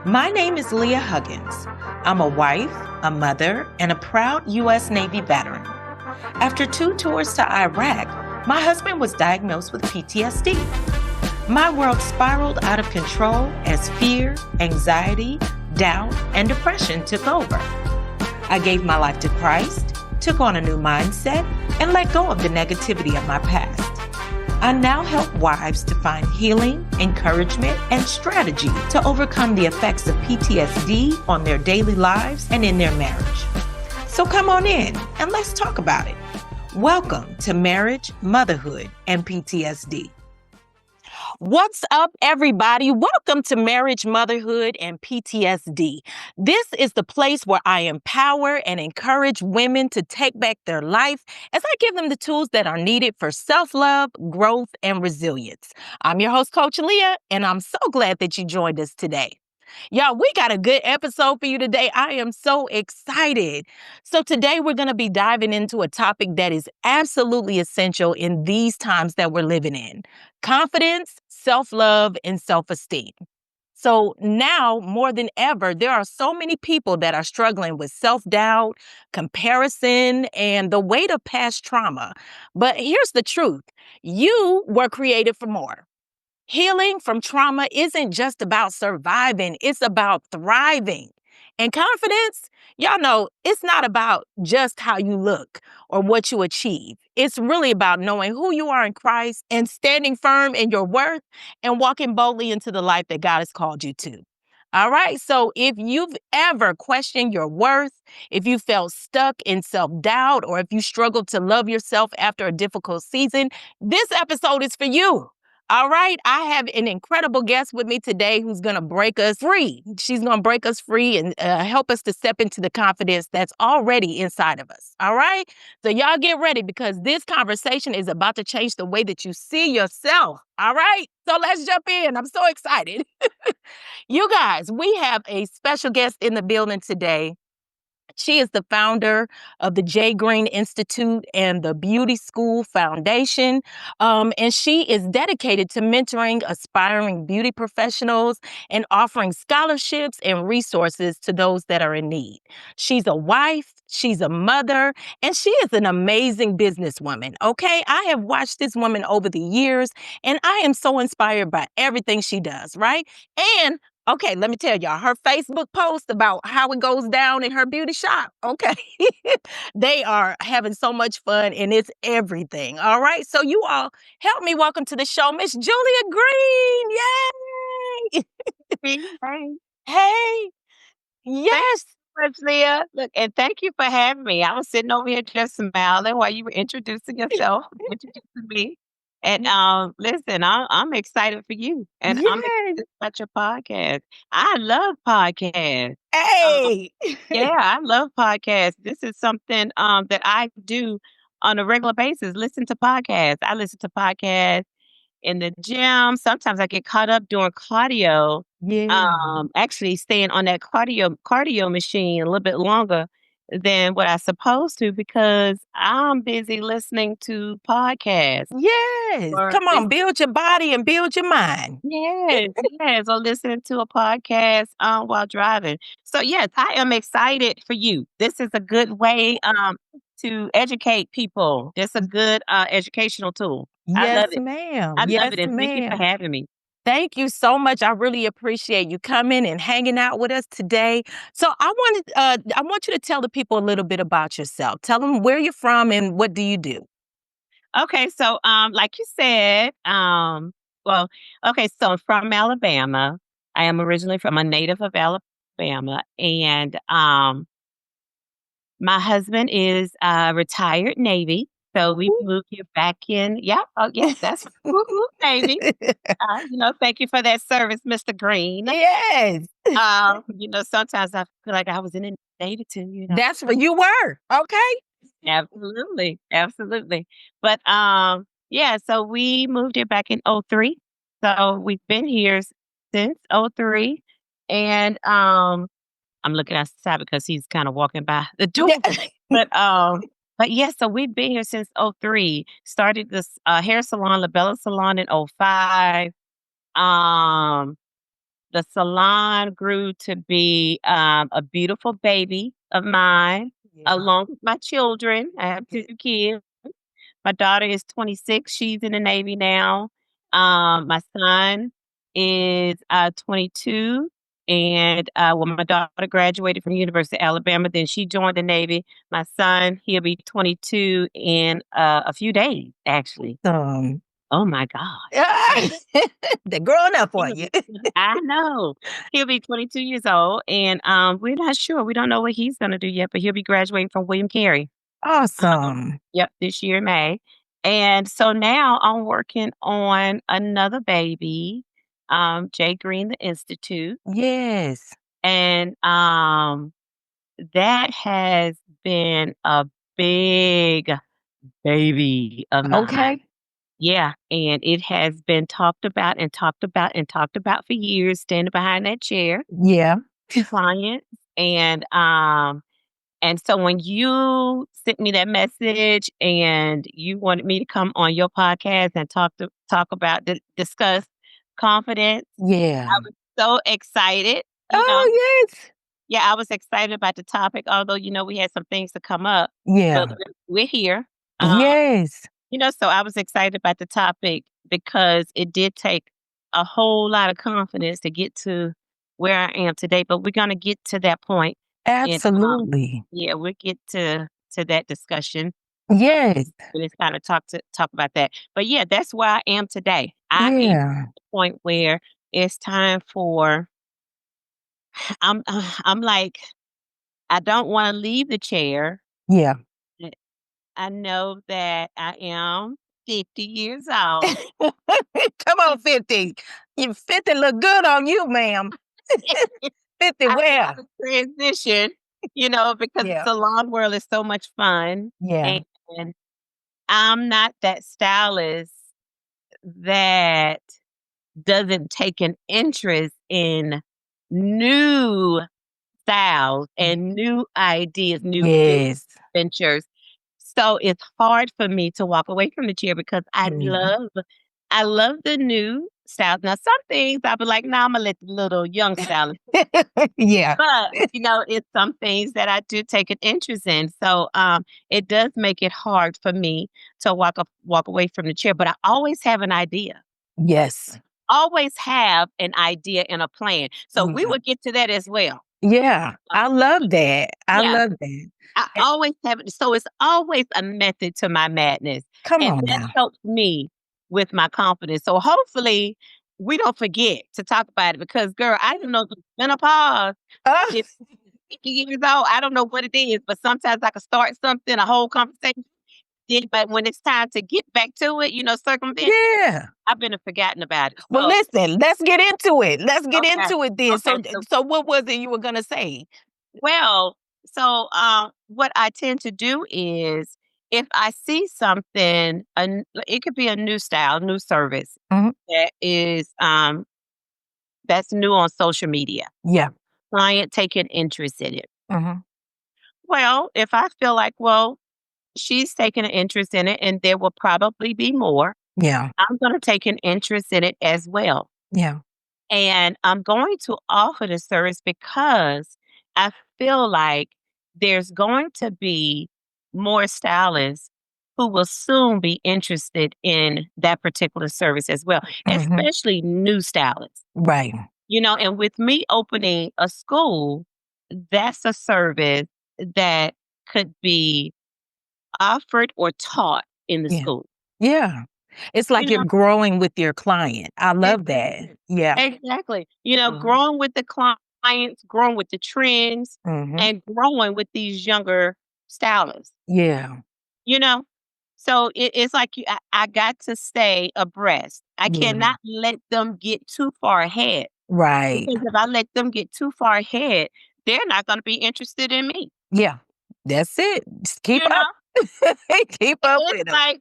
My name is Leah Huggins. I'm a wife, a mother, and a proud U.S. Navy veteran. After 2 tours to Iraq, my husband was diagnosed with PTSD. My world spiraled out of control as fear, anxiety, doubt, and depression took over. I gave my life to Christ, took on a new mindset, and let go of the negativity of my past. I now help wives to find healing, encouragement, and strategy to overcome the effects of PTSD on their daily lives and in their marriage. So come on in and let's talk about it. Welcome to Marriage, Motherhood, and PTSD. What's up, everybody? Welcome to Marriage, Motherhood, and PTSD. This is the place where I empower and encourage women to take back their life as I give them the tools that are needed for self-love, growth, and resilience. I'm your host, Coach Leah, and I'm so glad that you joined us today. Y'all, we got a good episode for you today. I am so excited. So today we're going to be diving into a topic that is absolutely essential in these times that we're living in: confidence, self-love, and self-esteem. So now more than ever, there are so many people that are struggling with self-doubt, comparison, and the weight of past trauma. But here's the truth. You were created for more. Healing from trauma isn't just about surviving, it's about thriving. And confidence, y'all know, it's not about just how you look or what you achieve. It's really about knowing who you are in Christ and standing firm in your worth and walking boldly into the life that God has called you to. All right, so if you've ever questioned your worth, if you felt stuck in self-doubt, or if you struggled to love yourself after a difficult season, this episode is for you. All right, I have an incredible guest with me today who's going to break us free. She's going to break us free and help us to step into the confidence that's already inside of us. All right, so y'all get ready because this conversation is about to change the way that you see yourself. All right, so let's jump in. I'm so excited. You guys, we have a special guest in the building today. She is the founder of the J. Green Institute and the Beauty School Foundation. And she is dedicated to mentoring aspiring beauty professionals and offering scholarships and resources to those that are in need. She's a wife, she's a mother, and she is an amazing businesswoman. Okay, I have watched this woman over the years, and I am so inspired by everything she does, right? And okay, let me tell y'all, her Facebook post about how it goes down in her beauty shop, okay? They are having so much fun, and it's everything, all right? So you all help me welcome to the show, Miss Julia Green. Yay! Hey, Hey, yes. thanks so much, Leah. Look, and thank you for having me. I was sitting over here just smiling while you were introducing yourself, introducing me. And listen, I'm excited for you, and I'm Yes. excited about your podcast. I love podcasts. Um, Hey. yeah, I love podcasts. This is something that I do on a regular basis. Listen to podcasts. I listen to podcasts in the gym. Sometimes I get caught up doing cardio, Yeah. actually staying on that cardio machine a little bit longer than what I supposed to because I'm busy listening to podcasts Yes. or Come on, build your body and build your mind. yes, or listening to a podcast while driving. So yes, I am excited for you. This is a good way to educate people. It's a good educational tool. I Yes, love it. ma'am. I love Yes, it, and thank you for ma'am. having me. Thank you so much. I really appreciate you coming and hanging out with us today. So I want you to tell the people a little bit about yourself. Tell them where you're from and what do you do? Okay, so like you said, well, okay, so I'm from Alabama. I am originally from a native of Alabama, and my husband is retired Navy. So we Woo. moved here back in, yeah, oh yes, that's woo woo Navy. Thank you for that service, Mr. Green. Yes. Sometimes I feel like I was in the Navy too. That's where you were. Okay. Absolutely, absolutely. But, yeah, so we moved here back in '03. So we've been here since '03, and, I'm looking outside because he's kinda walking by the door. Yeah. But, yeah, so we've been here since '03. Started this, hair salon, La Bella Salon in '05. Um the salon grew to be a beautiful baby of mine, Yeah. along with my children. I have two kids. My daughter is 26. She's in the Navy now. My son is 22. And when my daughter graduated from University of Alabama, then she joined the Navy. My son, he'll be 22 in a few days, actually. Um, Oh my God. they're growing up on He'll you. be I know. He'll be 22 years old, and, we're not sure. We don't know what he's gonna do yet, but he'll be graduating from William Carey. Awesome. Yep, this year in May. And so now I'm working on another baby, Jay Green the Institute, Yes. and, that has been a big baby of mine. Okay. Yeah, and it has been talked about and talked about and talked about for years, standing behind that chair, Yeah. clients, and so when you sent me that message and you wanted me to come on your podcast and talk about discuss confidence, I Yeah. was so excited, you know. Oh, yes. Yeah, I was excited about the topic, although, we had some things to come up, but Yeah. we're here. Um Yes. so I was excited about the topic because it did take a whole lot of confidence to get to where I am today, but we're gonna get to that point, and, Absolutely. yeah, we'll get to that discussion, uh, Yes. and it's kinda talk about that. But, yeah, that's where I am today. I am at Yeah. the point where it's time for I'm like, I don't wanna leave the chair. Yeah. eh, I know that I am 50 years old. Come on, 50. You 50 look good on you, ma'am. 50 I where? gotta transition, because the Yeah. salon world is so much fun, Yeah. and I'm not that stylist that doesn't take an interest in new styles and new ideas, new business Yes. ventures. So it's hard for me to walk away from the chair because Mhm. I love the new styles. Now some things I'll be like, "Nah, Imma let the little young stylist." Yeah. But, it's some things that I do take an interest in. So, it does make it hard for me to walk away from the chair, but I always have an idea. Yes. Always have an idea and a plan. So we Yeah. will get to that as well. Yeah. Uh, I love that. I yeah, love that. I Eh, always have it. So it's always a method to my madness, come and on that now. helps me with my confidence. So hopefully we don't forget to talk about it because, girl, I didn't know the menopause. Oh, If 50 years old, I don't know what it is, but sometimes I can start something, a whole conversation, but when it's time to get back to it, circumvent, yeah. I've been forgotten about it. Well, So, listen, let's get into it. Let's get okay, into it then. okay. So, So, so what was it you were gonna say? well, what I tend to do is if I see something, it could be a new style, new service Mhm. that is that's new on social media. Yeah. Client taking interest in it. Mhm. Well, if I feel like, well, she's taking an interest in it, and there will probably be more. Yeah. I'm gonna take an interest in it as well. Yeah. And I'm going to offer the service because I feel like there's going to be more stylists who will soon be interested in that particular service as well, Mhm. especially new stylists. Right. And with me opening a school, that's a service that could be offered or taught in the Yeah. school. Yeah. It's You like you're know, growing with your client. I love that. exactly. Yeah. Exactly. Mhm. Growing with the clients, growing with the trends, Mhm. and growing with these younger stylists, Yeah. you know? So it's like I got to stay abreast. I Yeah. cannot let them get too far ahead Right. because if I let them get too far ahead, they're not going to be interested in me. Yeah. That's it. Just keep You know, up. Keep up it's with them. like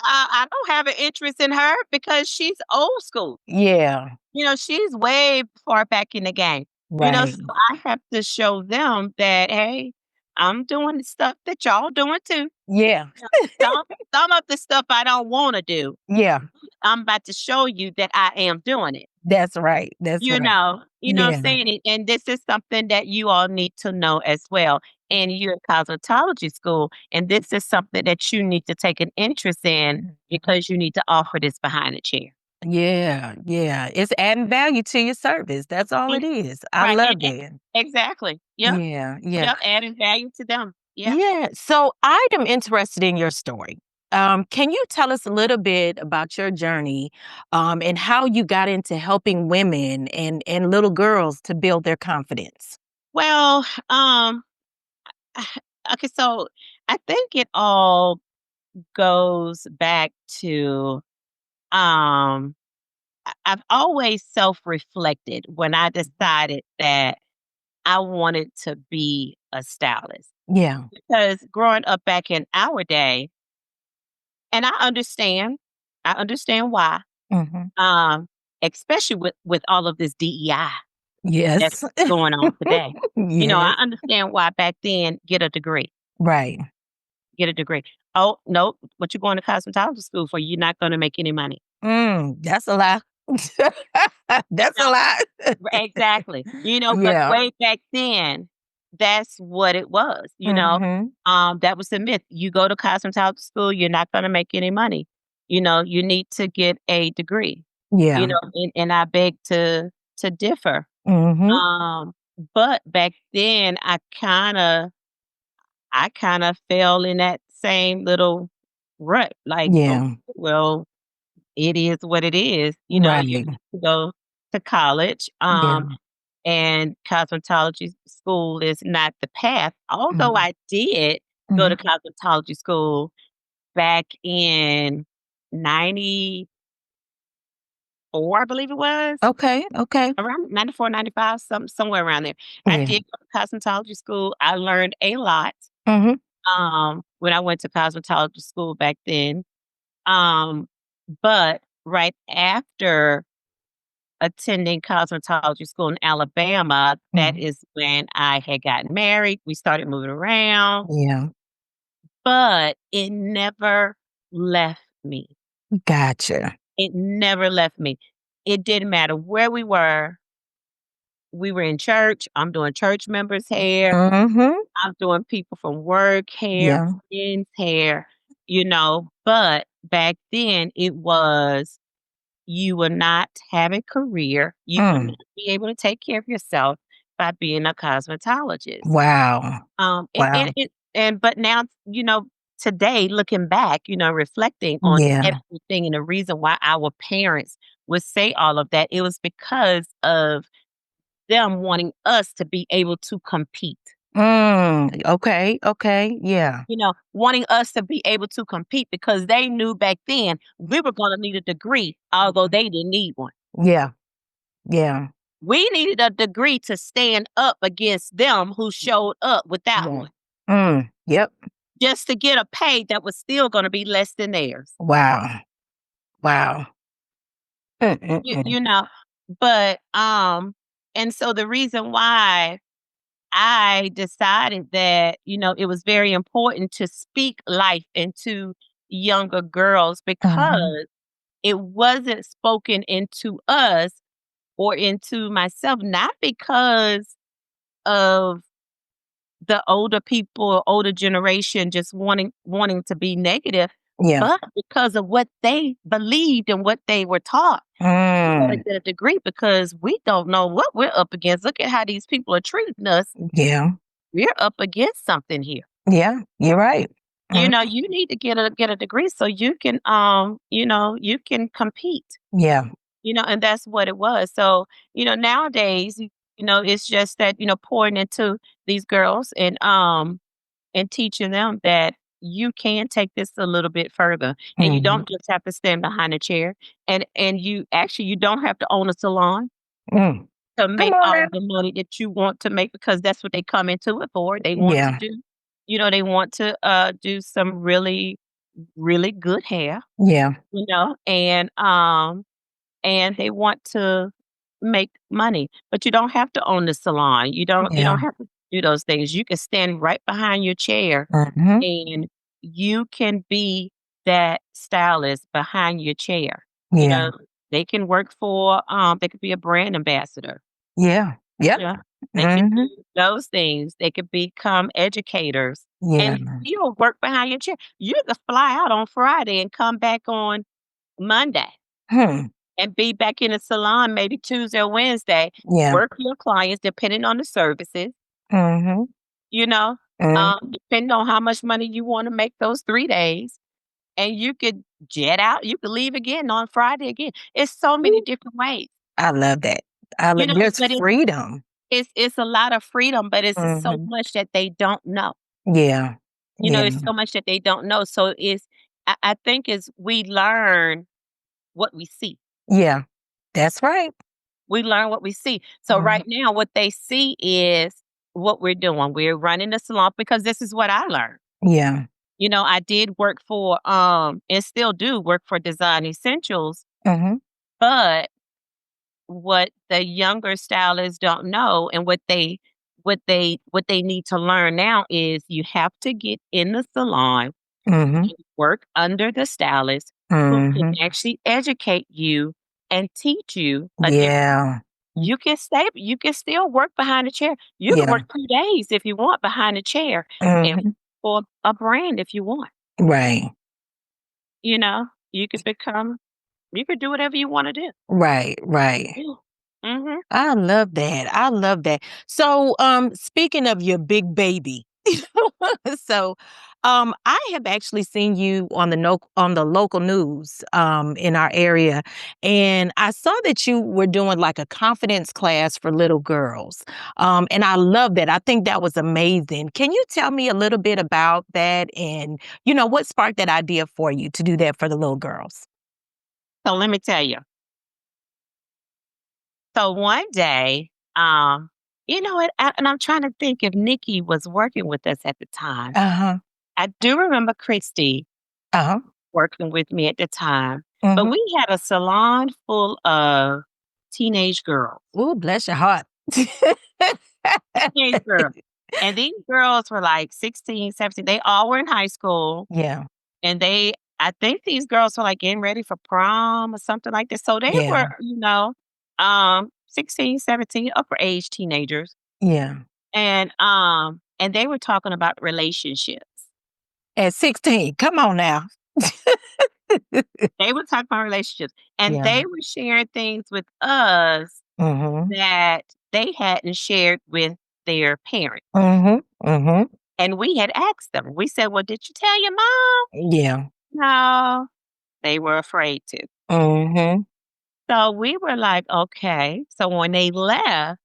I don't have an interest in her because she's old school. Yeah. She's way far back in the game. So Right. I have to show them that, hey, I'm doing the stuff that y'all doing too. Yeah. Some some of the stuff I don't wanna do, Yeah. I'm about to show you that I am doing it. That's right. That's right. You know what I'm Yeah. saying? And this is something that you all need to know as well. And you're in cosmetology school, and this is something that you need to take an interest in because you need to offer this behind a chair. Yeah. Yeah. It's adding value to your service. That's all And it is. I right, love that. exactly. Yep, Yeah. Yeah. yep, adding value to them. Yeah. Yeah. So I am interested in your story. Can you tell us a little bit about your journey and how you got into helping women and little girls to build their confidence? Well, okay, so I think it all goes back to um I've always self-reflected when I decided that I wanted to be a stylist. Yeah. Because growing up back in our day, and I understand why, Hmm. um, especially with all of this DEI that's Yes. going on today. You know, I Yes. understand why back then Right. get a degree. Oh, no, what you going to cosmetology school for? You're not gonna make any money. That's a lie. You That's a know? lie. Exactly. You know, but Yeah. way back then, that's what it was, you know? Hmm. That was the myth. You go to cosmetology school, you're not gonna make any money. You know, you need to get a degree, you Yeah. know, and I beg to differ. Hmm. Um, but back then I kinda fell in that same little rut, like, "Oh, Yeah. well, it is what it is." You know, you Right. have to go to college, Yeah. and cosmetology school is not the path. Although Mhm. I did go to Mhm. cosmetology school back in '94, I believe it was, Okay. Okay. around 94, 95, somewhere around there. I Yeah. did go to cosmetology school. I learned a lot, Mhm. when I went to cosmetology school back then. Um, but right after attending cosmetology school in Alabama, that Mhm. is when I had gotten married. We started moving around, Yeah. but it never left me. Gotcha. It never left me. It didn't matter where we were. We were in church. I'm doing church members' hair. Mhm. I'm doing people from work hair, Yeah. friends' hair, you know. But back then, it was you will not have a career. You will Mm. not be able to take care of yourself by being a cosmetologist. Wow. Wow. But now, you know, today looking back, you know, reflecting on Yeah. everything and the reason why our parents would say all of that, it was because of them wanting us to be able to compete. Okay. Okay. Yeah. You know, wanting us to be able to compete because they knew back then we were going to need a degree, although they didn't need one. Yeah. Yeah. We needed a degree to stand up against them who showed up without Yeah. one, Yep. just to get a pay that was still gonna be less than theirs. Wow. Wow. You Mm. know? But, and so the reason why I decided that, you know, it was very important to speak life into younger girls Mhm. because it wasn't spoken into us or into myself, not because of the older people, older generation just wanting to be negative, Yeah. but because of what they believed and what they were taught. You gotta Mm. get a degree because we don't know what we're up against. Look at how these people are treating us. Yeah. We're up against something here. Yeah. You're right. You Mm. know, you need to get a degree so you can you know, you can compete. Yeah. You know, and that's what it was. So, you know, nowadays, you know, it's just that, you know, pouring into these girls and teaching them that you can take this a little bit further and you Mhm. don't just have to stand behind a chair and you don't have to own a salon Mm. to Come make on all now. of the money that you want to make because that's what they come into it for. They want to Yeah. do, you know, they want to do some really, really good hair, Yeah. you know, and they want to make money. But you don't have to own the salon. You don't Yeah. have to do those things. You can stand right behind your chair Mhm. and you can be that stylist behind your chair. You Yeah. know, they can work for, they could be a brand ambassador. Yeah. Yep. Yeah. They could Mhm. do those things. They could become educators Yeah. and still work behind your chair. You could fly out on Friday and come back on Monday Hmm. and be back in the salon maybe Tuesday or Wednesday, Yeah. work your clients depending on the services, Mhm. you know, Mhm. depending on how much money you wanna make those 3 days, and you could jet out, you could leave again on Friday again. It's so many Ooh, different ways, I love that. I you love know, there's but freedom. it's a lot of freedom, but it's so Mhm. much that they don't know. Yeah. You know, Yeah. it's so much that they don't know, so it's I think is we learn what we see. Yeah. That's right. We learn what we see. So Mhm. right now, what they see is what we're doing. We're running the salon because this is what I learned. Yeah. You know, I did work for, and still do work for Design Essentials, Mhm. but what the younger stylists don't know and what they need to learn now is you have to get in the salon Mhm. and work under the stylist who can Mhm. actually educate you and teach you a different. Yeah. You can still work behind a chair. You can Yeah. work 2 days if you want behind a chair and Mhm. for a brand if you want, Right. you know? You could become you could do whatever you wanna do. Right. Right. Yeah. Mhm. I love that. I love that. So, speaking of your big baby, so, I have actually seen you on the on the local news, in our area, and I saw that you were doing like a confidence class for little girls, and I love that. I think that was amazing. Can you tell me a little bit about that, and what sparked that idea for you to do that for the little girls? So let me tell you. So one day, you know what? And I'm trying to think if Nikki was working with us at the time. Uh huh. I do remember Christy Uh huh. working with me at the time, but Mm-hmm. we had a salon full of teenage girls. Ooh, bless your heart. Teenage girls. And these girls were like 16, 17. They all were in high school. Yeah. And I think these girls were like getting ready for prom or something like this. So they Yeah. were, 16, 17, upper age teenagers. Yeah. And they were talking about relationships. At 16, come on now. They were talking about relationships. And Yeah. they were sharing things with us Mhm. that they hadn't shared with their parents. Mhm. Mhm. And we had asked them. We said, "Well, did you tell your mom?" Yeah. No, they were afraid to. Mhm. So we were like, okay. So when they left,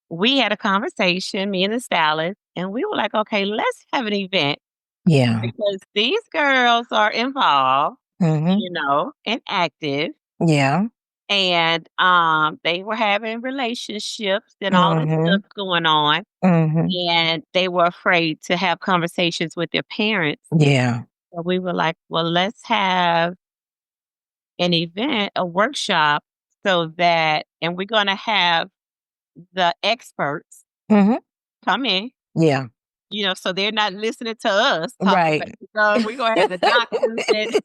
we had a conversation, me and the stylist, and we were like, okay, let's have an event Yeah. because these girls are involved, Mhm. and active. Yeah. And they were having relationships and all this stuff Mhm. going on. Mhm. And they were afraid to have conversations with their parents. Yeah. So we were like, well, let's have an event, a workshop, so that, and we're going to have the experts Mhm. come in, Yeah. so they're not listening to us talk about, Right. we're going to have the doctors and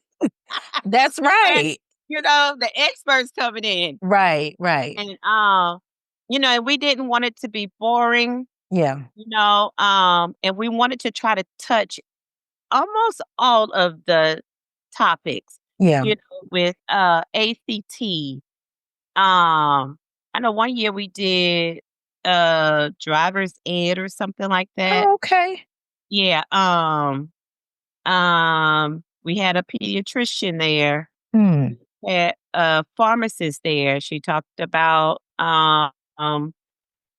That's and, right. the experts coming in. Right, right. And, and we didn't want it to be boring, Yeah. and we wanted to try to touch almost all of the topics, Yeah. with ACT. I know one year we did driver's ed or something like that. Oh, okay. Yeah. We had a pediatrician there, Hmm. had a pharmacist there. She talked about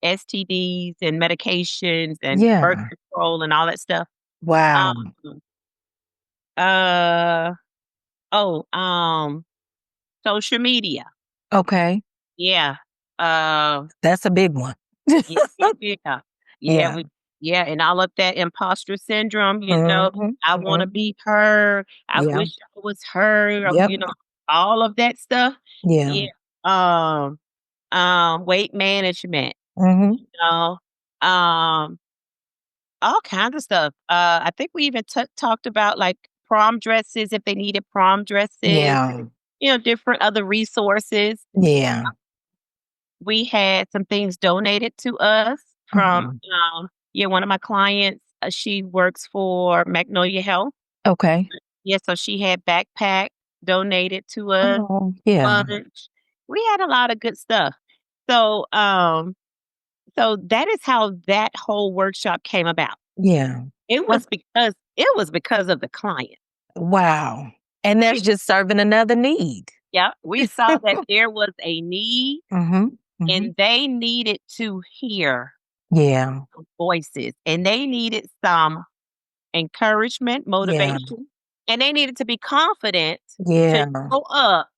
STDs and medications and birth Yeah. control and all that stuff. Wow. Um, uh oh, social media. Okay. Yeah. Uh That's a big one. yeah, yeah. Yeah, Yeah. we yeah, and all of that imposter syndrome, Mhm. I wanna Mhm. be her, I Yeah. wish I was her, Yep. all of that stuff. Yeah. Yeah. Weight management, Mhm. you know. Um, all kinds of stuff. I think we even talked about like prom dresses if they needed prom dresses, Yeah. different other resources. Yeah. We had some things donated to us from, Mhm. one of my clients, she works for Magnolia Health. Okay. Yeah, so she had backpack donated to us, Oh, yeah. lunch. We had a lot of good stuff. So, so that is how that whole workshop came about. Yeah. It was because of the client. Wow. And that's We just serving another need. Yeah, we saw that there was a need Mhm. Mhm. and they needed to hear Yeah. voices and they needed some encouragement, Yeah. motivation, and they needed to be confident to Yeah. show up,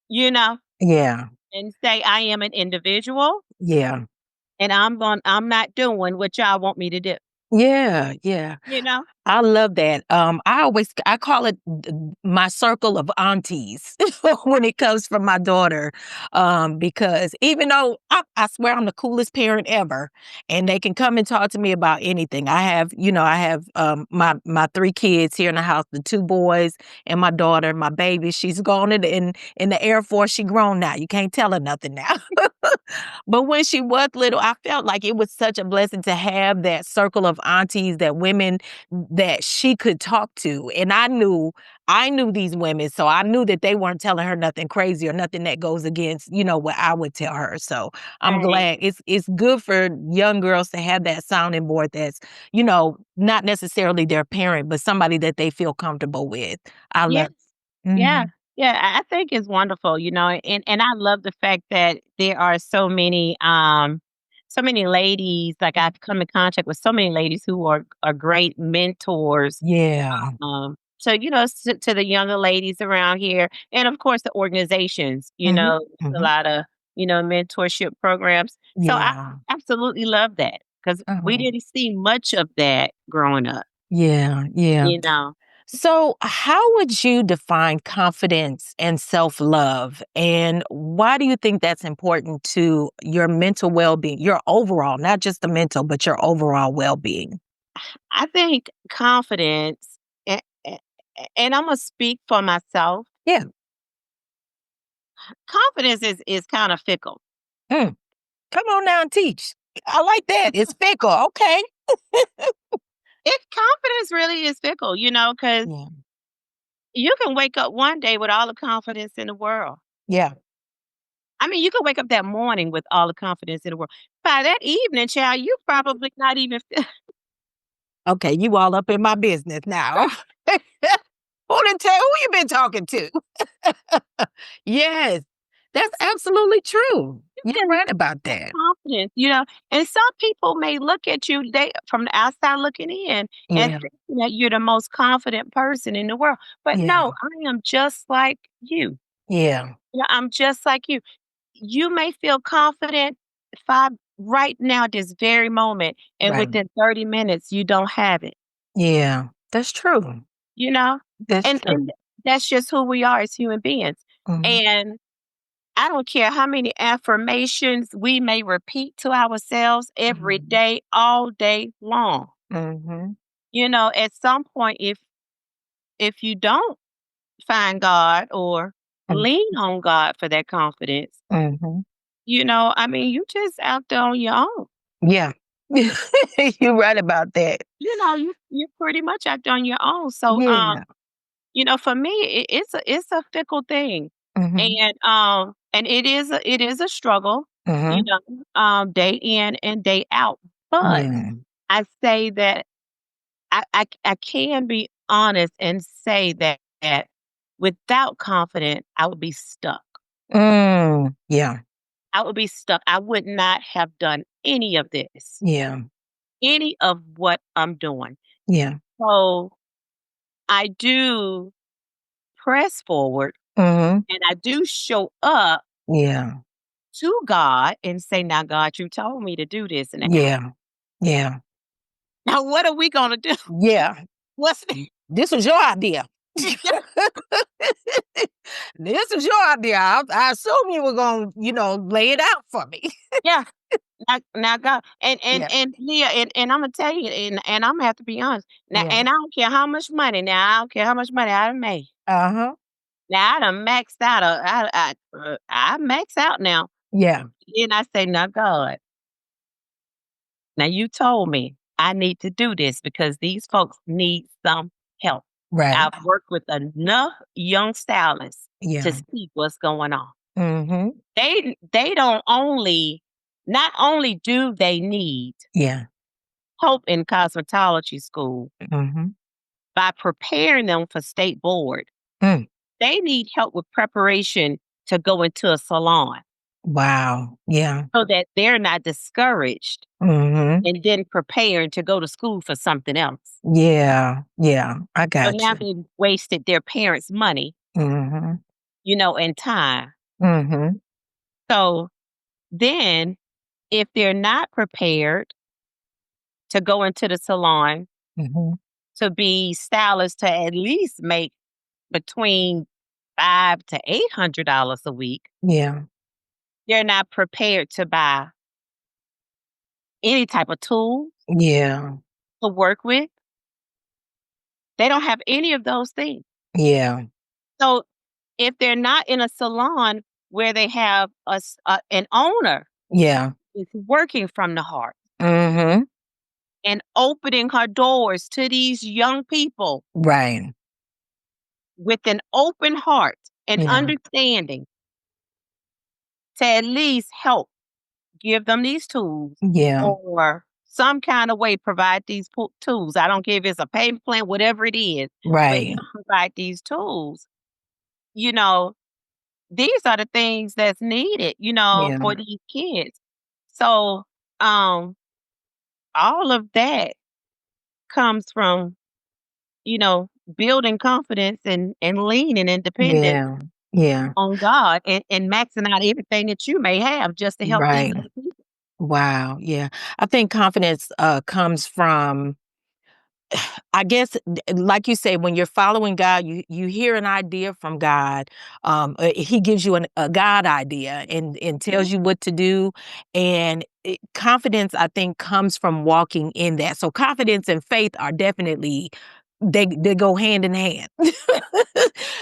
you know, Yeah. and say, I am an individual Yeah. and I'm not doing what y'all want me to do, Yeah. Yeah. you know? I love that. I call it my circle of aunties when it comes from my daughter, because even though I swear I'm the coolest parent ever, and they can come and talk to me about anything. I have my three kids here in the house, the two boys and my daughter, my baby. She's gone in the Air Force. She grown now. You can't tell her nothing now. But when she was little, I felt like it was such a blessing to have that circle of aunties, that women that she could talk to. And I knew these women, so I knew that they weren't telling her nothing crazy or nothing that goes against, what I would tell her. So I'm Right. glad it's good for young girls to have that sounding board that's, not necessarily their parent, but somebody that they feel comfortable with. I Yeah. love. Yeah. Mhm. Yeah. I think it's wonderful, and I love the fact that there are so many ladies, like I've come in contact with so many ladies who are great mentors. Yeah. So, to the younger ladies around here, and of course the organizations, Mhm. a Mhm. lot of, mentorship programs. So I Yeah. absolutely love that because we Oh. didn't see much of that growing up, Yeah. Yeah. you know. So, how would you define confidence and self love? And why do you think that's important to your mental well being, your overall, not just the mental, but your overall well being? I think confidence, a- a- and I'm gonna speak for myself. Yeah. Confidence is kind of fickle. Mm. Come on now and teach. I like that. It's fickle. Okay. It Confidence really is fickle, because Yeah. you can wake up one day with all the confidence in the world. Yeah. I mean, you can wake up that morning with all the confidence in the world. By that evening, child, you probably not even feel Okay. You all up in my business now. Who you been talking to? Yes. That's absolutely true. You're right about that that. confidence, and some people may look at you, they from the outside looking in and Yeah. thinking that you're the most confident person in the world. But Yeah. no, I am just like you. Yeah. I'm just like you. You may feel confident right now, this very moment, and Right. within 30 minutes, you don't have it, Yeah, that's true. you know? That's And true. that's just who we are as human beings. Mhm, And I don't care how many affirmations we may repeat to ourselves every mhm, day, all day long. mhm, At some point, if you don't find God or mm, lean on God for that confidence, mhm. I mean, you just out there on your own. Yeah. You're right about that. You're pretty much out there on your own. So, Yeah. for me, it's a fickle thing, Mhm, and it is a struggle, mhm. day in and day out. But Yeah. I say that I can be honest and say that without confidence, I would be stuck. Yeah, I would be stuck. I would not have done any of this, yeah, any of what I'm doing. yeah. So I do press forward Mhm. and I do show up Yeah, to God and say, now, God, you told me to do this now. yeah, yeah, Now, what are we going to do? yeah. What's the This was your idea. This is your idea. I assume you were going to, lay it out for me. Yeah. Now go Yeah. and Leah, and Imma tell you, and Imma have to be honest. Now Yeah. and I don't care how much money now, I don't care how much money I done made. Uh-huh. Now I done maxed out, I max out now. Yeah. And I say, "Now God, now you told me I need to do this because these folks need some help." Right. I've worked with enough young stylists to Yeah. see what's going on. Mhm. They don't only not only do they need Yeah. help in cosmetology school Mhm. by preparing them for state board, Mm. they need help with preparation to go into a salon Wow. Yeah. so that they're not discouraged Mhm. and then preparing to go to school for something else. Yeah. Yeah. I So got now you. they've wasted their parents' money, Mhm. and time. Mhm. So then if they're not prepared to go into the salon Mhm. to be stylists to at least make between five to $800 a week, Yeah. they're not prepared to buy any type of tool Yeah. to work with. They don't have any of those things. Yeah. So if they're not in a salon where they have an owner Yeah. is working from the heart Mhm. and opening her doors to these young people Right. with an open heart and Yeah. understanding to at least help give them these tools Yeah. or some kind of way provide these tools. I don't care if it's a payment plan, whatever it is, but Right. provide these tools. You know, these are the things that's needed, Yeah. for these kids. So, um, all of that comes from, you know, building confidence and leaning independent Yeah. Yeah. on God and maxing out everything that you may have just to help these Right. other people. Wow. Yeah. I think confidence comes from, I guess, like you say, when you're following God, you hear an idea from God. He gives you a God idea and tells you what to do. And confidence, I think, comes from walking in that. So confidence and faith are definitely they go hand in hand.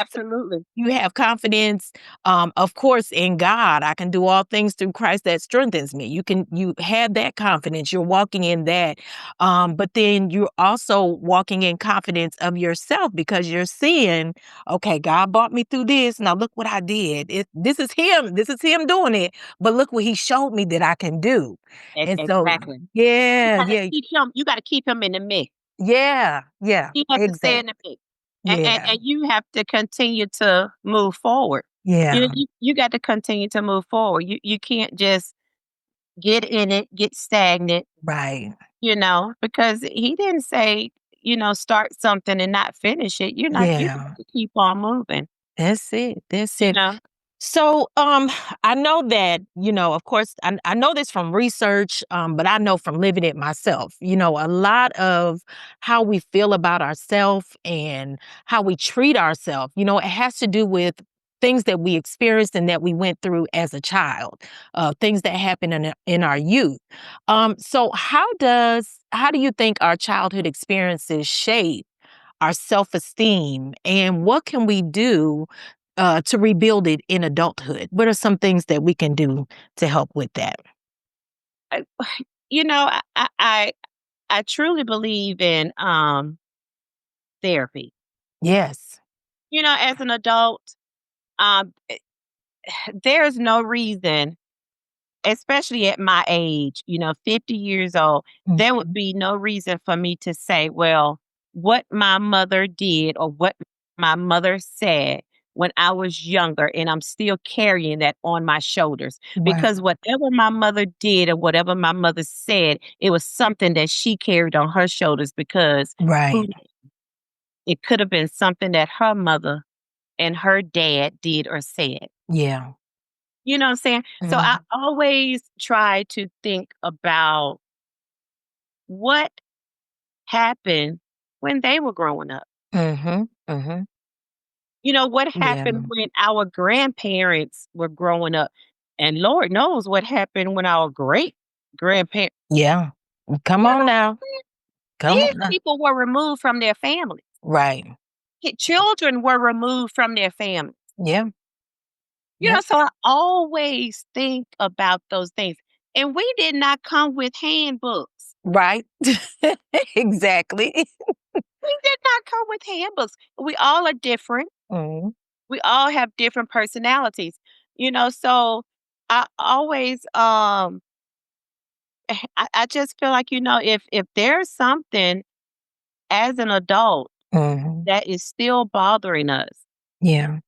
Absolutely. You have confidence, of course, in God. I can do all things through Christ that strengthens me. You have that confidence. You're walking in that. But then you're also walking in confidence of yourself because you're seeing, okay, God brought me through this. Now look what I did. This is Him. This is Him doing it. But look what He showed me that I can do. And so, Exactly. yeah, yeah, You gotta keep him in the mix. yeah, yeah, He has to stay in the exactly. mix. Yeah, And you have to continue to move forward. yeah, You got to continue to move forward. You can't just get in it, get stagnant, right. because he didn't say, start something and not finish it. You got Yeah. to keep on moving, That's it. That's you it. know. So, I know that, of course, I know this from research, but I know from living it myself. A lot of how we feel about ourselves and how we treat ourselves, it has to do with things that we experienced and that we went through as a child, things that happened in our youth. So how do you think our childhood experiences shape our self-esteem, and what can we do to rebuild it in adulthood? What are some things that we can do to help with that? I, I truly believe in therapy. Yes. As an adult, um, there's no reason, especially at my age, 50 years old, there would Mhm. be no reason for me to say, well, what my mother did or what my mother said when I was younger, and I'm still carrying that on my shoulders. Right. Because whatever my mother did or whatever my mother said, it was something that she carried on her shoulders because who Right. it could have been something that her mother and her dad did or said. Yeah. You know what I'm saying? So I Mhm. always try to think about what happened when they were growing up. Mhm. Mhm. You know, what Yeah. happened when our grandparents were growing up? And Lord knows what happened when our great grandparents, Yeah. Come you on know, now. Come these on now. people were removed from their families. Right. Children were removed from their families. Yeah. You Yeah. know, so I always think about those things. And we did not come with handbooks. Right. Exactly. We did not come with handbooks. We all are different. Mhm. We all have different personalities. You know, so I always I just feel like, you know, if there's something as an adult Mhm. that is still bothering us Yeah.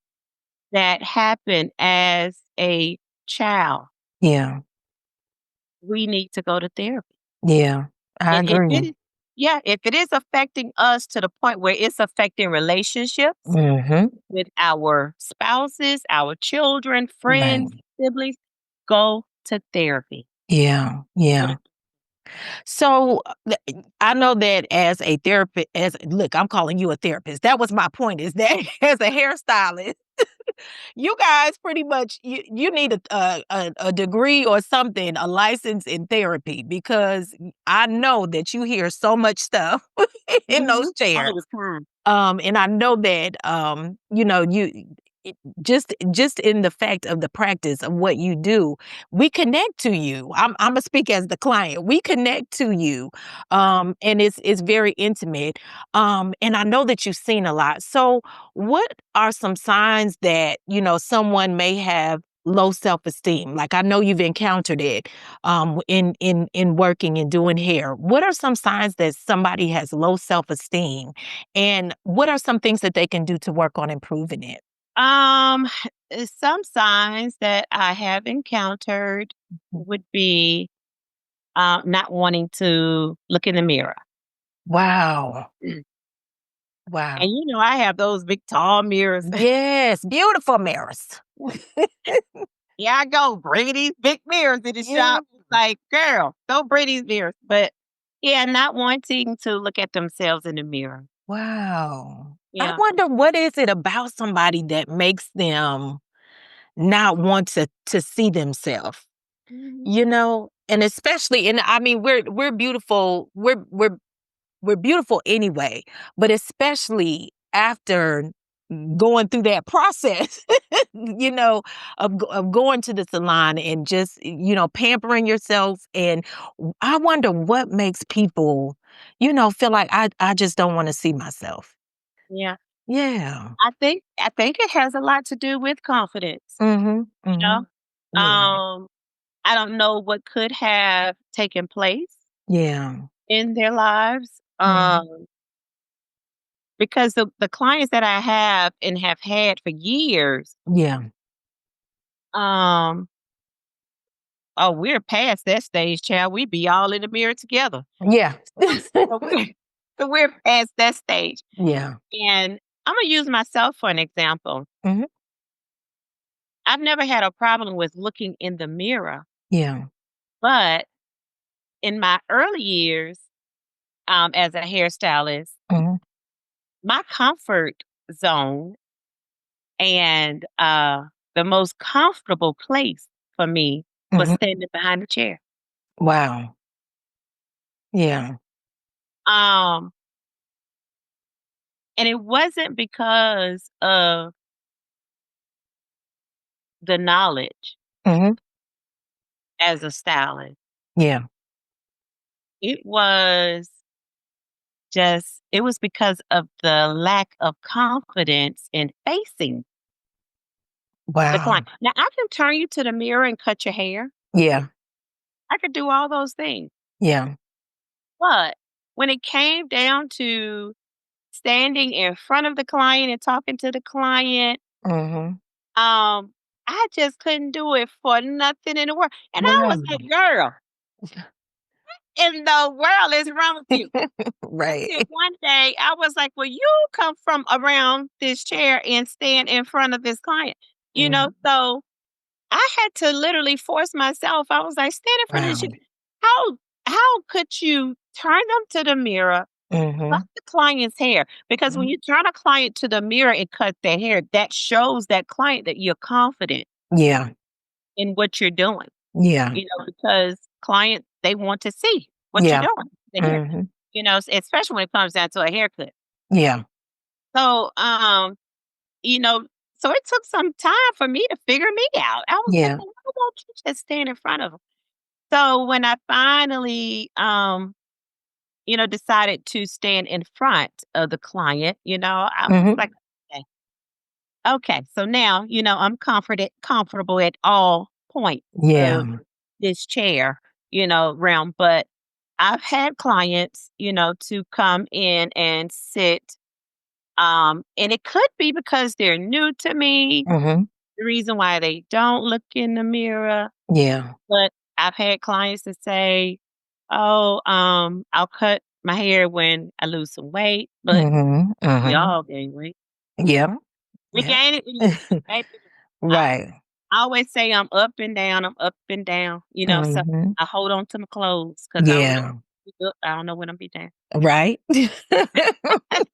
that happened as a child, Yeah. we need to go to therapy. Yeah. I And if it agree. is, yeah, if it is affecting us to the point where it's affecting relationships Mhm. with our spouses, our children, Right. friends, siblings, go to therapy. Yeah. Go to- Yeah. So I know that as a therapist, as look, I'm calling you a therapist. That was my point. Is that as a hairstylist, you guys pretty much you need a degree or something, a license in therapy because I know that you hear so much stuff in those chairs. All the time. And I know that you know, just in the fact of the practice of what you do, we connect to you. I'm gonna speak as the client. We connect to you, and it's very intimate. And I know that you've seen a lot. So, what are some signs that you know someone may have low self-esteem? Like I know you've encountered it in working and doing hair. What are some signs that somebody has low self-esteem? And what are some things that they can do to work on improving it? Um, some signs that I have encountered Mhm. would be not wanting to look in the mirror. Wow. Mm. Wow. And you know, I have those big tall mirrors. Yes, beautiful mirrors. Here I go, bringing these big mirrors in the Yeah. shop. Like, girl, don't bring these mirrors. But yeah, not wanting to look at themselves in the mirror. Wow. I Yeah. wonder what is it about somebody that makes them not want to see themselves, Mhm. you know? And especially and I mean we're beautiful. We're beautiful anyway, but especially after going through that process, you know, of going to the salon and just, you know, pampering yourself. And I wonder what makes people, you know, feel like I just don't want to see myself. Yeah. Yeah. I think it has a lot to do with confidence, Mm-hmm. you know? Mm-hmm. Yeah. Um, I don't know what could have taken place Yeah. in their lives. Mm-hmm. Because the clients that I have and have had for years, Yeah. um, oh, we're past that stage, child. We be all in the mirror together. Yeah. So we're, so we're past that stage. Yeah. And I'm gonna use myself for an example. Mm-hmm. I've never had a problem with looking in the mirror, Yeah. but in my early years, as a hairstylist, Mm-hmm. my comfort zone and the most comfortable place for me was Mm-hmm. standing behind the chair. Wow. Yeah. Um, and it wasn't because of the knowledge Mm-hmm. as a stylist. Yeah. It was because of the lack of confidence in facing the Wow. client. Now I can turn you to the mirror and cut your hair. Yeah. I could do all those things. Yeah. But when it came down to standing in front of the client and talking to the client, Mhm. um, I just couldn't do it for nothing in the world. And I was Wow. like, girl, in the world is wrong with you? Right. Till one day I was like, well, you come from around this chair and stand in front of this client. You know, Mhm. so I had to literally force myself. I was like, stand in front of this Wow. chair. How how could you turn them to the mirror Cut Mhm. the client's hair, because when Mhm. you turn a client to the mirror and cut their hair, that shows that client that you're confident Yeah. in what you're doing, Yeah. because clients, they want to see what you're Yeah. doing, the hair, Mhm. especially when it comes down to a haircut. Yeah. So, you know, so it took some time for me to figure me out. I was like, Yeah. "Well, why won't you just stand in front of 'em?" So when I finally, decided to stand in front of the client, I was Mhm. like, "Okay, okay." So now, I'm comfortable at all points of Yeah. this chair, realm. But I've had clients, to come in and sit. And it could be because they're new to me, Mhm. the reason why they don't look in the mirror. Yeah. But I've had clients that say, "Oh, I'll cut my hair when I lose some weight," but Mhm. we Mhm. all gain weight. Yep. We Yep. gain it, baby. I Right. I always say I'm up and down, I'm up and down, so Mhm. I hold on to my clothes because Yeah. I don't know when I'm be down. Right. So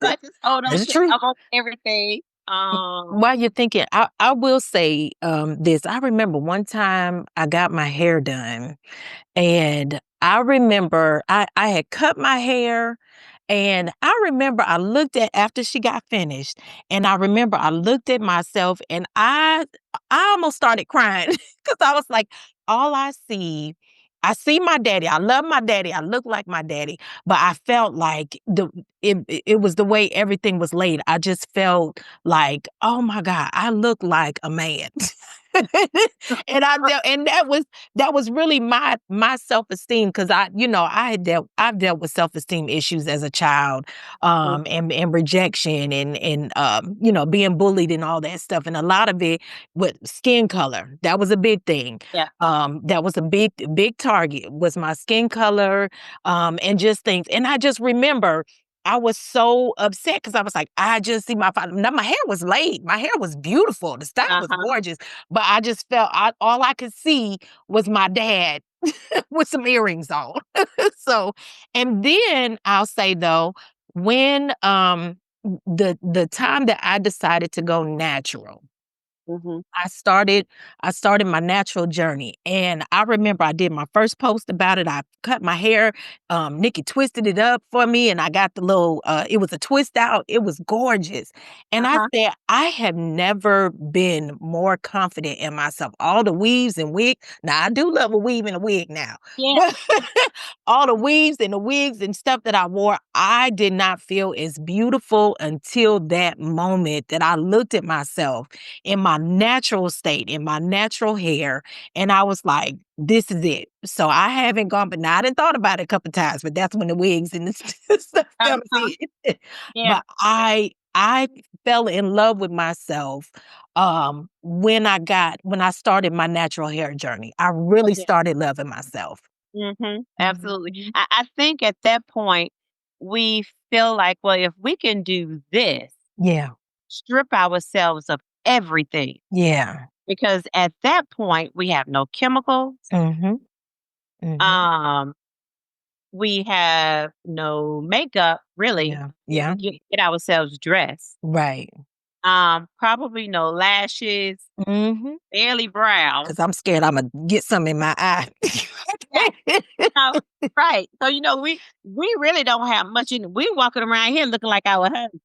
I just hold on That's to true. almost everything. While you're thinking, I will say this. I remember one time I got my hair done. And I remember I had cut my hair, and I remember I looked at after she got finished, and I remember I looked at myself, and I almost started crying because I was like, all I see my daddy. I love my daddy. I look like my daddy, but I felt like it was the way everything was laid. I just felt like, oh my God, I look like a man. And that was really my self-esteem because I've dealt with self-esteem issues as a child, and rejection and being bullied and all that stuff. And a lot of it with skin color. That was a big thing. Yeah. That was a big target was my skin color, and just things. And I just remember I was so upset because I was like, I just see my father. Now my hair was laid. My hair was beautiful. The style was Uh-huh. gorgeous. But I just felt all I could see was my dad with some earrings on. So, and then I'll say though, when the time that I decided to go natural, Mhm. I started I started my natural journey, and I remember I did my first post about it. I cut my hair, Nikki twisted it up for me, and I got the little, it was a twist out. It was gorgeous, and I Uh-huh. said, "I have never been more confident in myself." All the weaves and wig now, I do love a weave and a wig now, Yeah. but all the weaves and the wigs and stuff that I wore, I did not feel as beautiful until that moment that I looked at myself in my natural state, in my natural hair. And I was like, this is it. So I haven't gone, but now I didn't thought about it a couple times, but that's when the wigs and the stuff comes Uh-huh. in. Yeah. But I fell in love with myself when I started my natural hair journey. I Oh, really yeah. started loving myself. Mhm. Absolutely. Mhm. I think at that point, we feel like, well, if we can do this, Yeah. strip ourselves of everything, Yeah. because at that point, we have no chemicals, Mhm. Mhm. um, we have no makeup, really, Yeah. when we Yeah. get ourselves dressed. Right. Probably no lashes, Mhm. barely brows. 'Cause I'm scared Imma get some in my eye. Yeah. No, right. So, we really don't have much we walking around here looking like our husband.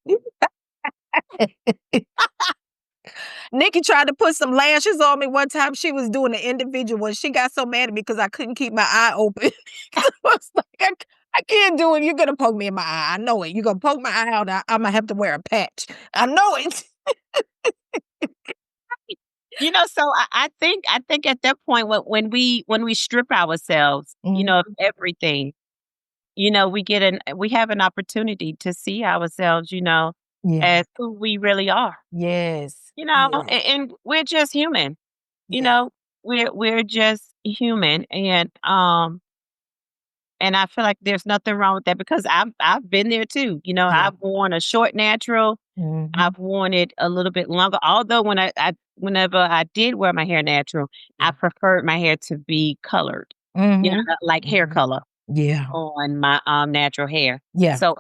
Nikki tried to put some lashes on me one time. She was doing an individual one. She got so mad at me because I couldn't keep my eye open. I was like, I can't do it. You're gonna poke me in my eye. I know it. You're gonna poke my eye out. Imma have to wear a patch. I know it. So I think at that point when we strip ourselves, of Mhm. everything, we have an opportunity to see ourselves, Yeah. as who we really are. Yes. And, Yes. and we're just human. You Yeah. know, we're just human, and I feel like there's nothing wrong with that because I've been there too. Yeah. I've worn a short natural. Mhm. I've worn it a little bit longer. Although whenever I did wear my hair natural, I Yeah. preferred my hair to be colored. Mhm. Like hair Mhm. color. Yeah. on my natural hair. Yeah. So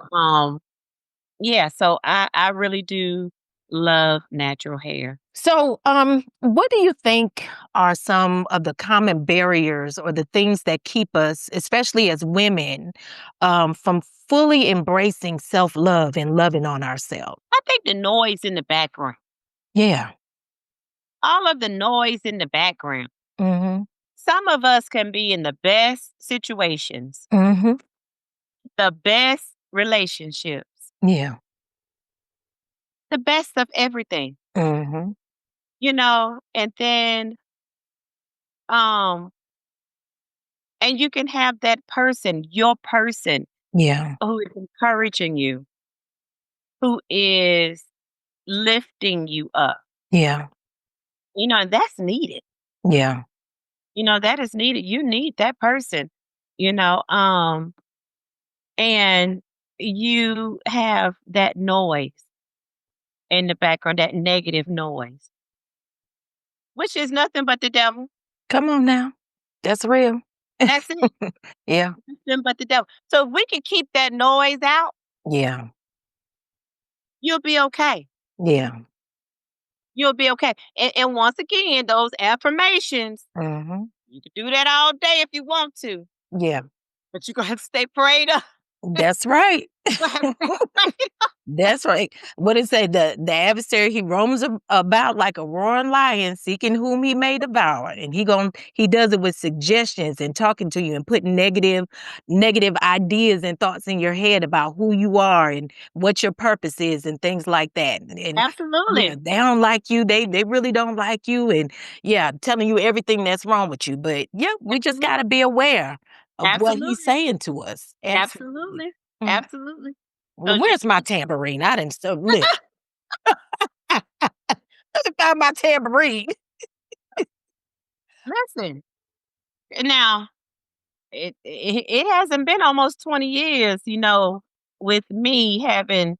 yeah, so I really do love natural hair. So, what do you think are some of the common barriers or the things that keep us, especially as women, from fully embracing self-love and loving on ourselves? I think the noise in the background, Yeah. all of the noise in the background. Mm-hmm. Some of us can be in the best situations, Mm-hmm. the best relationships, Yeah. the best of everything, Mm-hmm. and then um and you can have that person, your person, Yeah. who is encouraging you, who is lifting you up. Yeah. And that's needed. Yeah. That is needed. You need that person, you know, and you have that noise in the background, that negative noise, which is nothing but the devil. Come on now. That's real. That's it. Yeah. Nothing but the devil. So if we can keep that noise out, Yeah. you'll be okay. Yeah. You'll be okay. And once again, those affirmations, Mm-hmm. you can do that all day if you want to, Yeah. but you're gonna have to stay prayed up. That's right. You're gonna have to stay prayed up. That's right. What it say? The adversary he roams about like a roaring lion, seeking whom he may devour, and he does it with suggestions and talking to you and putting negative ideas and thoughts in your head about who you are and what your purpose is and things like that. And yeah, Absolutely. they don't like you. They really don't like you, and yeah, telling you everything that's wrong with you. But yeah, we just got to be aware of what he's Absolutely. saying to us. Absolutely. Absolutely. Mhm. Absolutely. Well, So where's just my tambourine? I didn't look. Let me find my tambourine. listen. Now, it hasn't been almost 20 years, with me having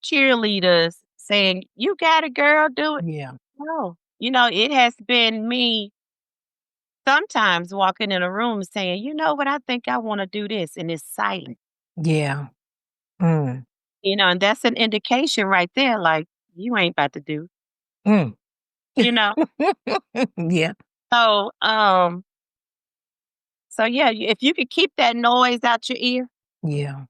cheerleaders saying, "You got it, girl, do it." Yeah, No. It has been me sometimes walking in a room saying, "You know what? I think I want to do this." And it's silent. yeah. Mm, And that's an indication right there, like, you ain't about to do, mm. you know? Yeah, So, yeah, if you could keep that noise out your ear, yeah,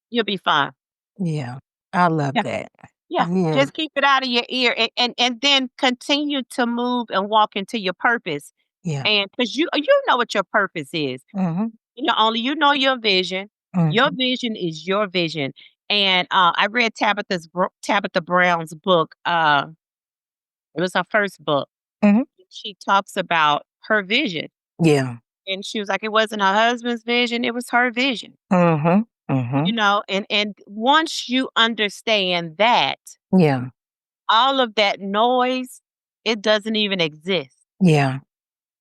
you'll be fine. yeah. I love Yeah. that. Yeah. Yeah, Just keep it out of your ear and then continue to move and walk into your purpose. yeah. And because you know what your purpose is. Mhm, Only you know your vision. Your mhm. vision is your vision. And I read Tabitha Brown's book. It was her first book. Mhm. She talks about her vision. Yeah. And she was like, it wasn't her husband's vision, it was her vision. Mhm, mhm. And once you understand that, Yeah, all of that noise, it doesn't even exist yeah,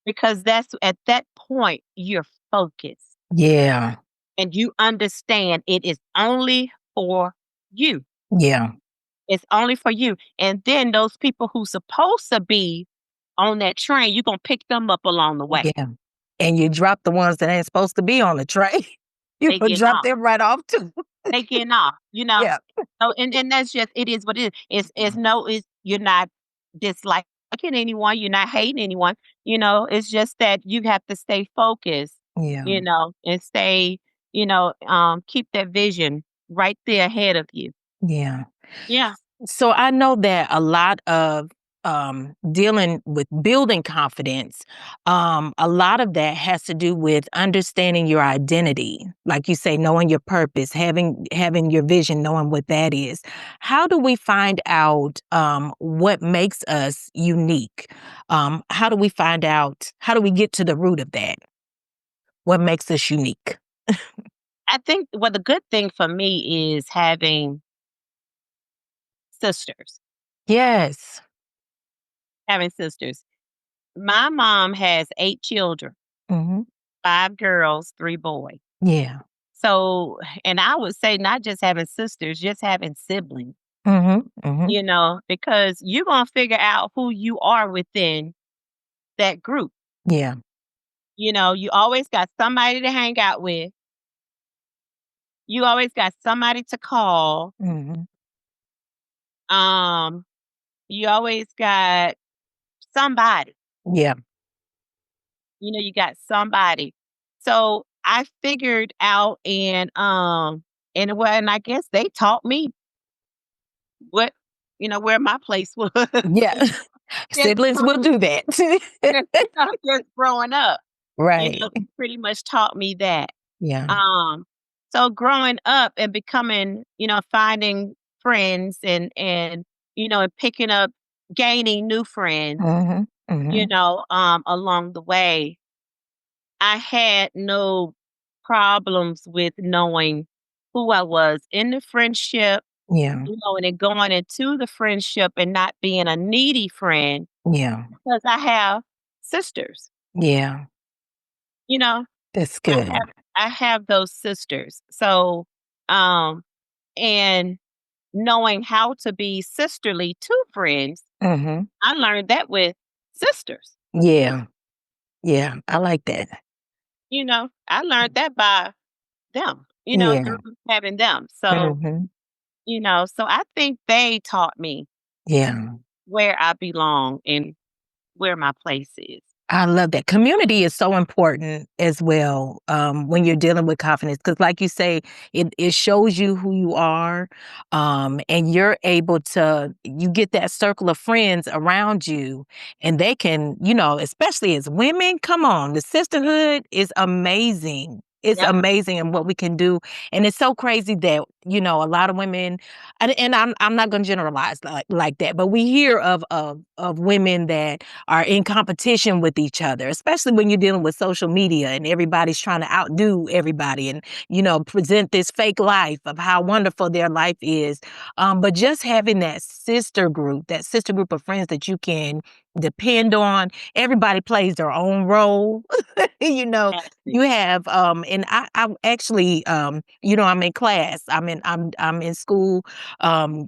because that's at that point you're focused yeah, and you understand it is only for you. yeah, It's only for you. And then those people who supposed to be on that train, you're gonna pick them up along the way. yeah. And you drop the ones that ain't supposed to be on the tray. You They would getting drop off. them right off too. They getting off. Yeah, So and that's just it is what it is. It's you're not disliking anyone, you're not hating anyone. It's just that you have to stay focused, yeah, and stay, keep that vision right there ahead of you. yeah. Yeah. So I know that a lot of dealing with building confidence, a lot of that has to do with understanding your identity, like you say, knowing your purpose, having your vision, knowing what that is. How do we find out what makes us unique? How do we find out? How do we get to the root of that? What makes us unique? I think the good thing for me is having sisters. Yes. Having sisters. My mom has 8 children, Hmm. 5 girls, 3 boys. Yeah. So, and I would say not just having sisters, just having siblings, Hmm. Hmm. because you're going to figure out who you are within that group. Yeah. You always got somebody to hang out with. you always got somebody to call. Mhm. Um, you always got somebody. Yeah. You got somebody. So I figured out and I guess they taught me what where my place was. Yeah. just, Siblings will do that. just growing up, Right. pretty much taught me that. Yeah. Um, so growing up and becoming, finding friends and picking up, gaining new friends, Mhm. Mhm. along the way, I had no problems with knowing who I was in the friendship, Yeah. and then going into the friendship and not being a needy friend Yeah. because I have sisters, Yeah. you know. That's I good. have I have those sisters. So, um, and knowing how to be sisterly to friends, Mhm. I learned that with sisters. Yeah. Yeah. I like that. I learned that by them, Yeah. through having them. So, Mhm. so I think they taught me Yeah. where I belong and where my place is. I love that. Community is so important as well, when you're dealing with confidence, because, like you say, it shows you who you are, and you're able to you get that circle of friends around you, and they can, especially as women, come on, the sisterhood is amazing. It's Yep. amazing in what we can do, and it's so crazy that a lot of women, and I'm not going to generalize like that, but we hear of women that are in competition with each other, especially when you're dealing with social media and everybody's trying to outdo everybody and, present this fake life of how wonderful their life is. But just having that sister group of friends that you can depend on, everybody plays their own role. you know, Exactly. you have, and I actually, I'm in class. I'm in school,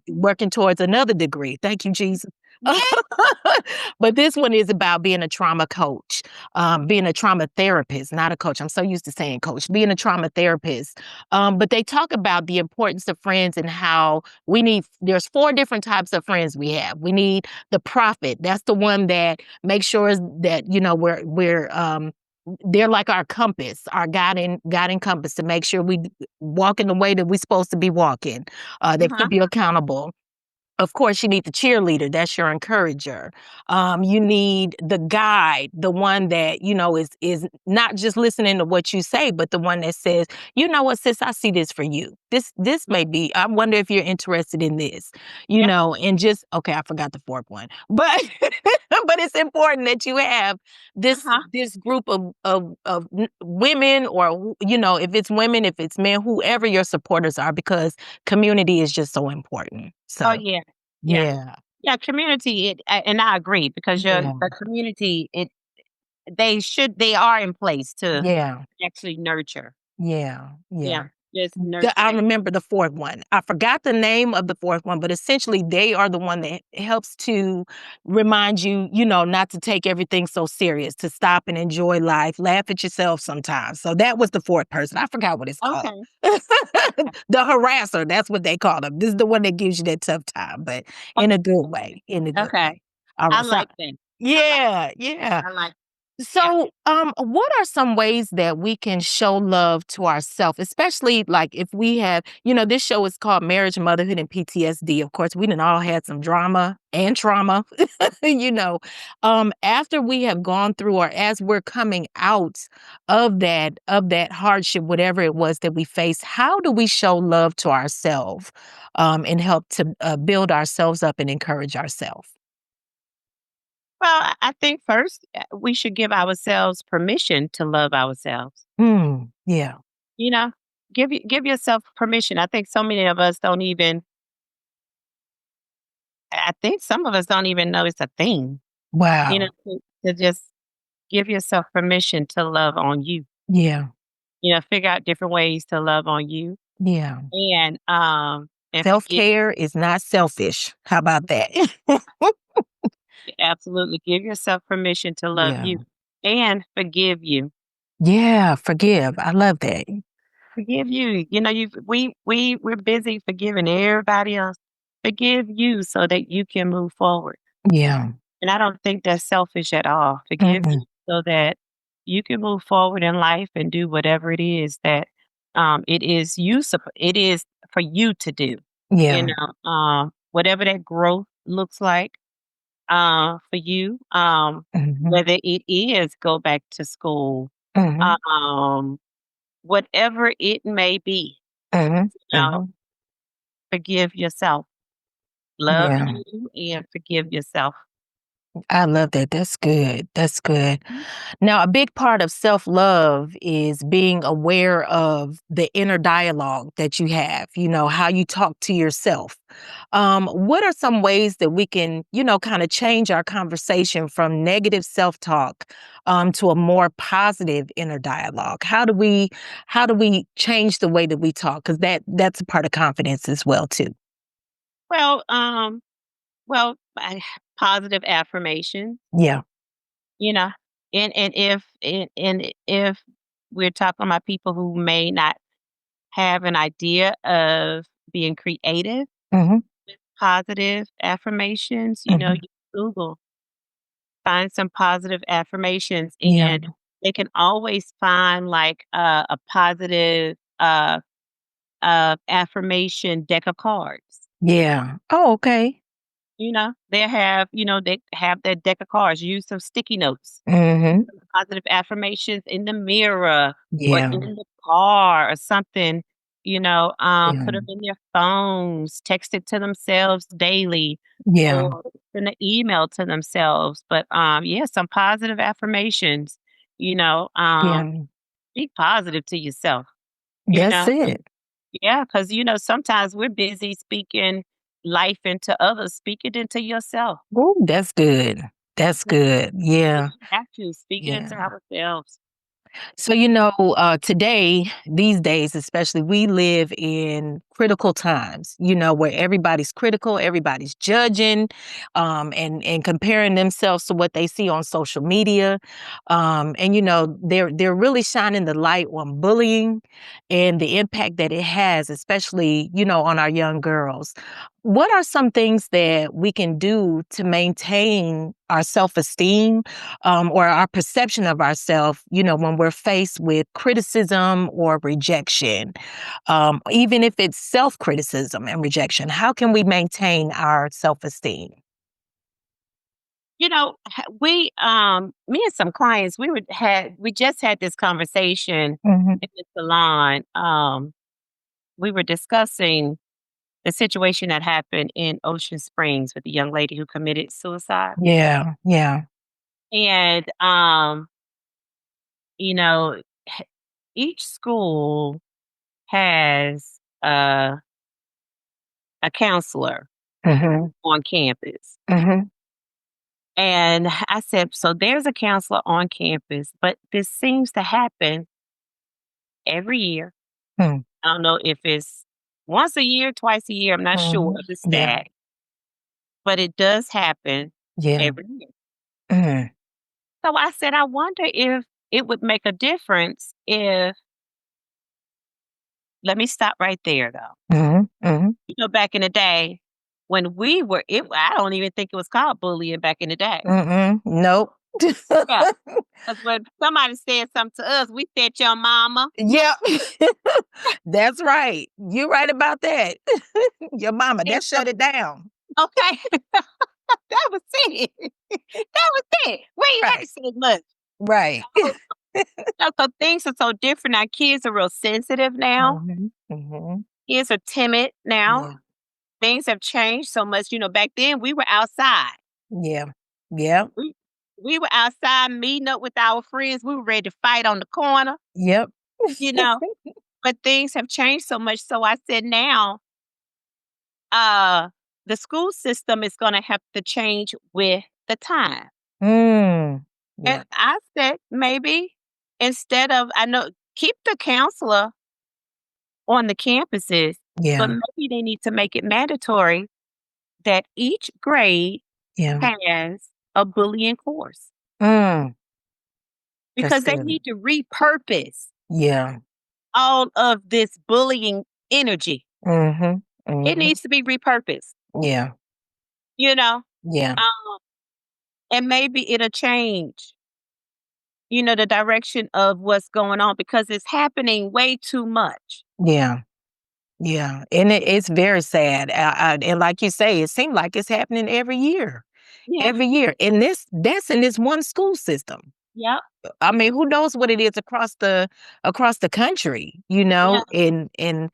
working towards another degree. Thank you, Jesus. Yeah. But this one is about being a trauma coach, being a trauma therapist, not a coach. I'm so used to saying coach, being a trauma therapist. But they talk about the importance of friends and how there's 4 different types of friends we have. We need the prophet. That's the one that makes sure that, they're like our compass, our guiding compass to make sure we walk in the way that we're supposed to be walking. They Uh-huh. keep you accountable. Of course, you need the cheerleader. That's your encourager. You need the guide, the one that is not just listening to what you say, but the one that says, "You know what, sis? I see this for you. This may be. I wonder if you're interested in this. Yep. And just okay. I forgot the 4th one, but but it's important that you have this Uh-huh. this group of women, or if it's women, if it's men, whoever your supporters are, because community is just so important. Oh, So. yeah. Yeah. Yeah, Yeah, community, and I agree because yeah, the community, they are in place to yeah, actually nurture. yeah, yeah. Yeah, just nurture I that. remember the 4th one. I forgot the name of the 4th one, but essentially they are the one that helps to remind you, not to take everything so serious, to stop and enjoy life, laugh at yourself sometimes. So that was the 4th person. I forgot what it's called. Okay. The harasser, that's what they call them. This is the one that gives you that tough time, but in a good way, in a good way. Okay. All I right. So like that. yeah, yeah. I like yeah. So, what are some ways that we can show love to ourselves, especially like if we have, this show is called Marriage, Motherhood, and PTSD. Of course, we done all had some drama and trauma, you know. After we have gone through, or as we're coming out of that hardship, whatever it was that we faced, how do we show love to ourselves, and help to build ourselves up and encourage ourselves? Well, I think first, we should give ourselves permission to love ourselves. Yeah. You know, give yourself permission. I think so many of us don't even. I think some of us don't even know it's a thing. Wow. To just give yourself permission to love on you. Yeah. Figure out different ways to love on you, Yeah. and forgive. Self-care is not selfish. How about that? Absolutely, give yourself permission to love Yeah. you and forgive you. Yeah, forgive. I love that. forgive you. You know, we're busy forgiving everybody else. Forgive you so that you can move forward. Yeah. And I don't think that's selfish at all. Forgive you Mm-mm. so that you can move forward in life and do whatever it is that it is for you to do. You Yeah. know, whatever that growth looks like for you, Mhm. whether it is go back to school, Mhm. um, whatever it may be, Mhm. you know, Mhm. forgive yourself. Love Yeah. you and forgive yourself. I love that. That's good. That's good. Now, a big part of self love is being aware of the inner dialogue that you have, how you talk to yourself. What are some ways that we can, kind of change our conversation from negative self talk to a more positive inner dialogue? How do we change the way that we talk? Because that's a part of confidence as well, too. Well, positive affirmation, Yeah. you know, and if we're talking about people who may not have an idea of being creative, Hmm. positive affirmations, Hmm. you Google, find some positive affirmations, Yeah. and they can always find like a positive affirmation deck of cards. Yeah. Oh, okay. They have that deck of cards. Use some sticky notes, Hmm. positive affirmations in the mirror or Yeah. in the car or something. Put Yeah. them in their phones, text it to themselves daily, Yeah. or send an email to themselves. But yeah, some positive affirmations. You know, um, Yeah. be positive to yourself. You That's know, it. yeah, because sometimes we're busy speaking life into others. Speak it into yourself. Ooh, that's good. That's Mhm. good. We Yeah. have to speak it Yeah. into ourselves. So, today, these days, especially, we live in critical times, where everybody's critical, everybody's judging, and comparing themselves to what they see on social media. And, they're really shining the light on bullying and the impact that it has, especially, on our young girls. What are some things that we can do to maintain our self-esteem or our perception of ourselves, when we're faced with criticism or rejection, even if it's self-criticism and rejection? How can we maintain our self-esteem? Me and some clients, we just had this conversation Hmm. in the salon. We were discussing the situation that happened in Ocean Springs with the young lady who committed suicide. Yeah, yeah. And, you know, h- each school has a counselor Hmm. on campus. Hmm. And I said, so there's a counselor on campus, but this seems to happen every year. Hmm. I don't know if it's once a year, twice a year. I'm not sure Hmm. of the Yeah, stat, but it does happen yeah. every year. Hmm. So I said, I wonder if it would make a difference if, let me stop right there though. Hmm. Hmm. Back in the day when I don't even think it was called bullying back in the day. Mm-mm. Nope. Yeah. Because when somebody said something to us, we said your mama. Yep. That's right. You're right about that. Your mama, And that so, shut it down. okay. That was it. That was it. We ain't had to Right. say much. Right. So, so things are so different now. Kids are real sensitive now. Mhm, mhm. Kids are timid now. Yeah, Things have changed so much. Back then we were outside. yeah, yeah, We we were outside meeting up with our friends. We were ready to fight on the corner, yep. you know. But things have changed so much. So I said now, uh, the school system is gonna have to change with the time. Mm. And Yeah, I said maybe instead of I know keep the counselor on the campuses, but yeah, maybe they need to make it mandatory that each grade yeah. has a bullying course Mm. That's because they good. need to repurpose Yeah, all of this bullying energy. Mhm. It Mhm. needs to be repurposed, Yeah. you know? Yeah. Um, and maybe it'll change, the direction of what's going on because it's happening way too much. Yeah. Yeah. And it's very sad. And like you say, it seems like it's happening every year. Yeah. Every year. And that's in this one school system. Yep. I mean, who knows what it is across the country, Yeah. and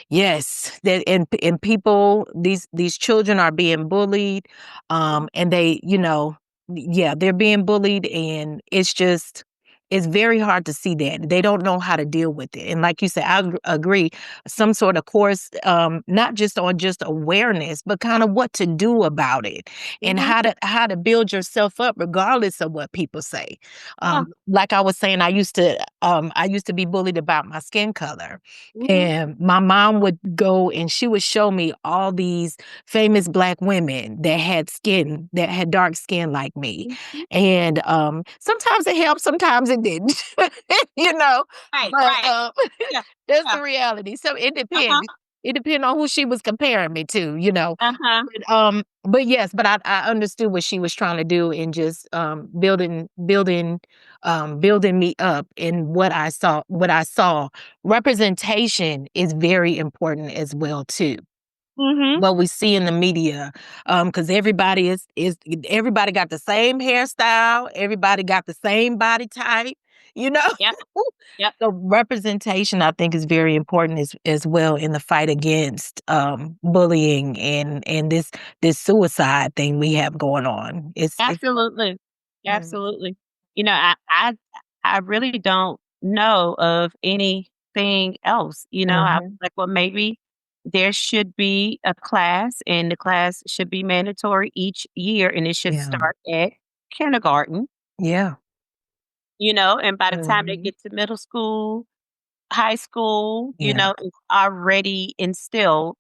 yes, that and people, these children are being bullied, Yeah. and they, yeah, they're being bullied, and it's very hard to see that they don't know how to deal with it. And like you said, agree, some sort of course, not just on just awareness, but kind of what to do about it, and Mhm. how to build yourself up regardless of what people say. Yeah. Like I was saying, I used to be bullied about my skin color. Mhm. And my mom would go and she would show me all these famous Black women that had dark skin like me. Mhm. And sometimes it helped, sometimes it didn't. you know, Right, but right. Yeah. that's Yeah. the reality. So it Uh-huh. depends. It depends on who she was comparing me to. Uh-huh. But yes, but I understood what she was trying to do in just building me up in what I saw. Representation is very important as well too. Mhm. What we see in the media, because everybody got the same hairstyle, everybody got the same body type, you know. Yep. Yep. So representation, I think, is very important as well in the fight against bullying and this suicide thing we have going on. It's Absolutely. mm, Absolutely. I really don't know of anything else. I was mhm, like, well, maybe there should be a class and the class should be mandatory each year and it should yeah, start at kindergarten, yeah, and by the time they mhm, get to middle school, high school, yeah, it's already instilled,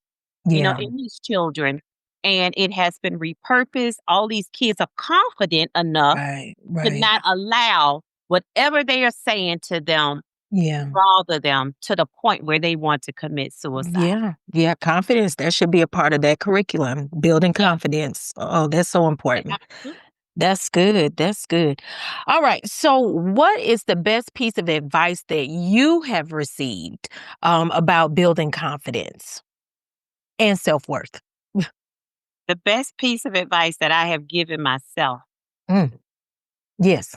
yeah, in these children. And it has been repurposed. All these kids are confident enough right, to right, not allow whatever they are saying to them yeah. bother them to the point where they want to commit suicide. Yeah, yeah, confidence, that should be a part of that curriculum, building Yeah, confidence. Oh, that's so important. absolutely. That's good. That's good. All right. So, what is the best piece of advice that you have received about building confidence and self worth? The best piece of advice that I have given myself, Mm, yes.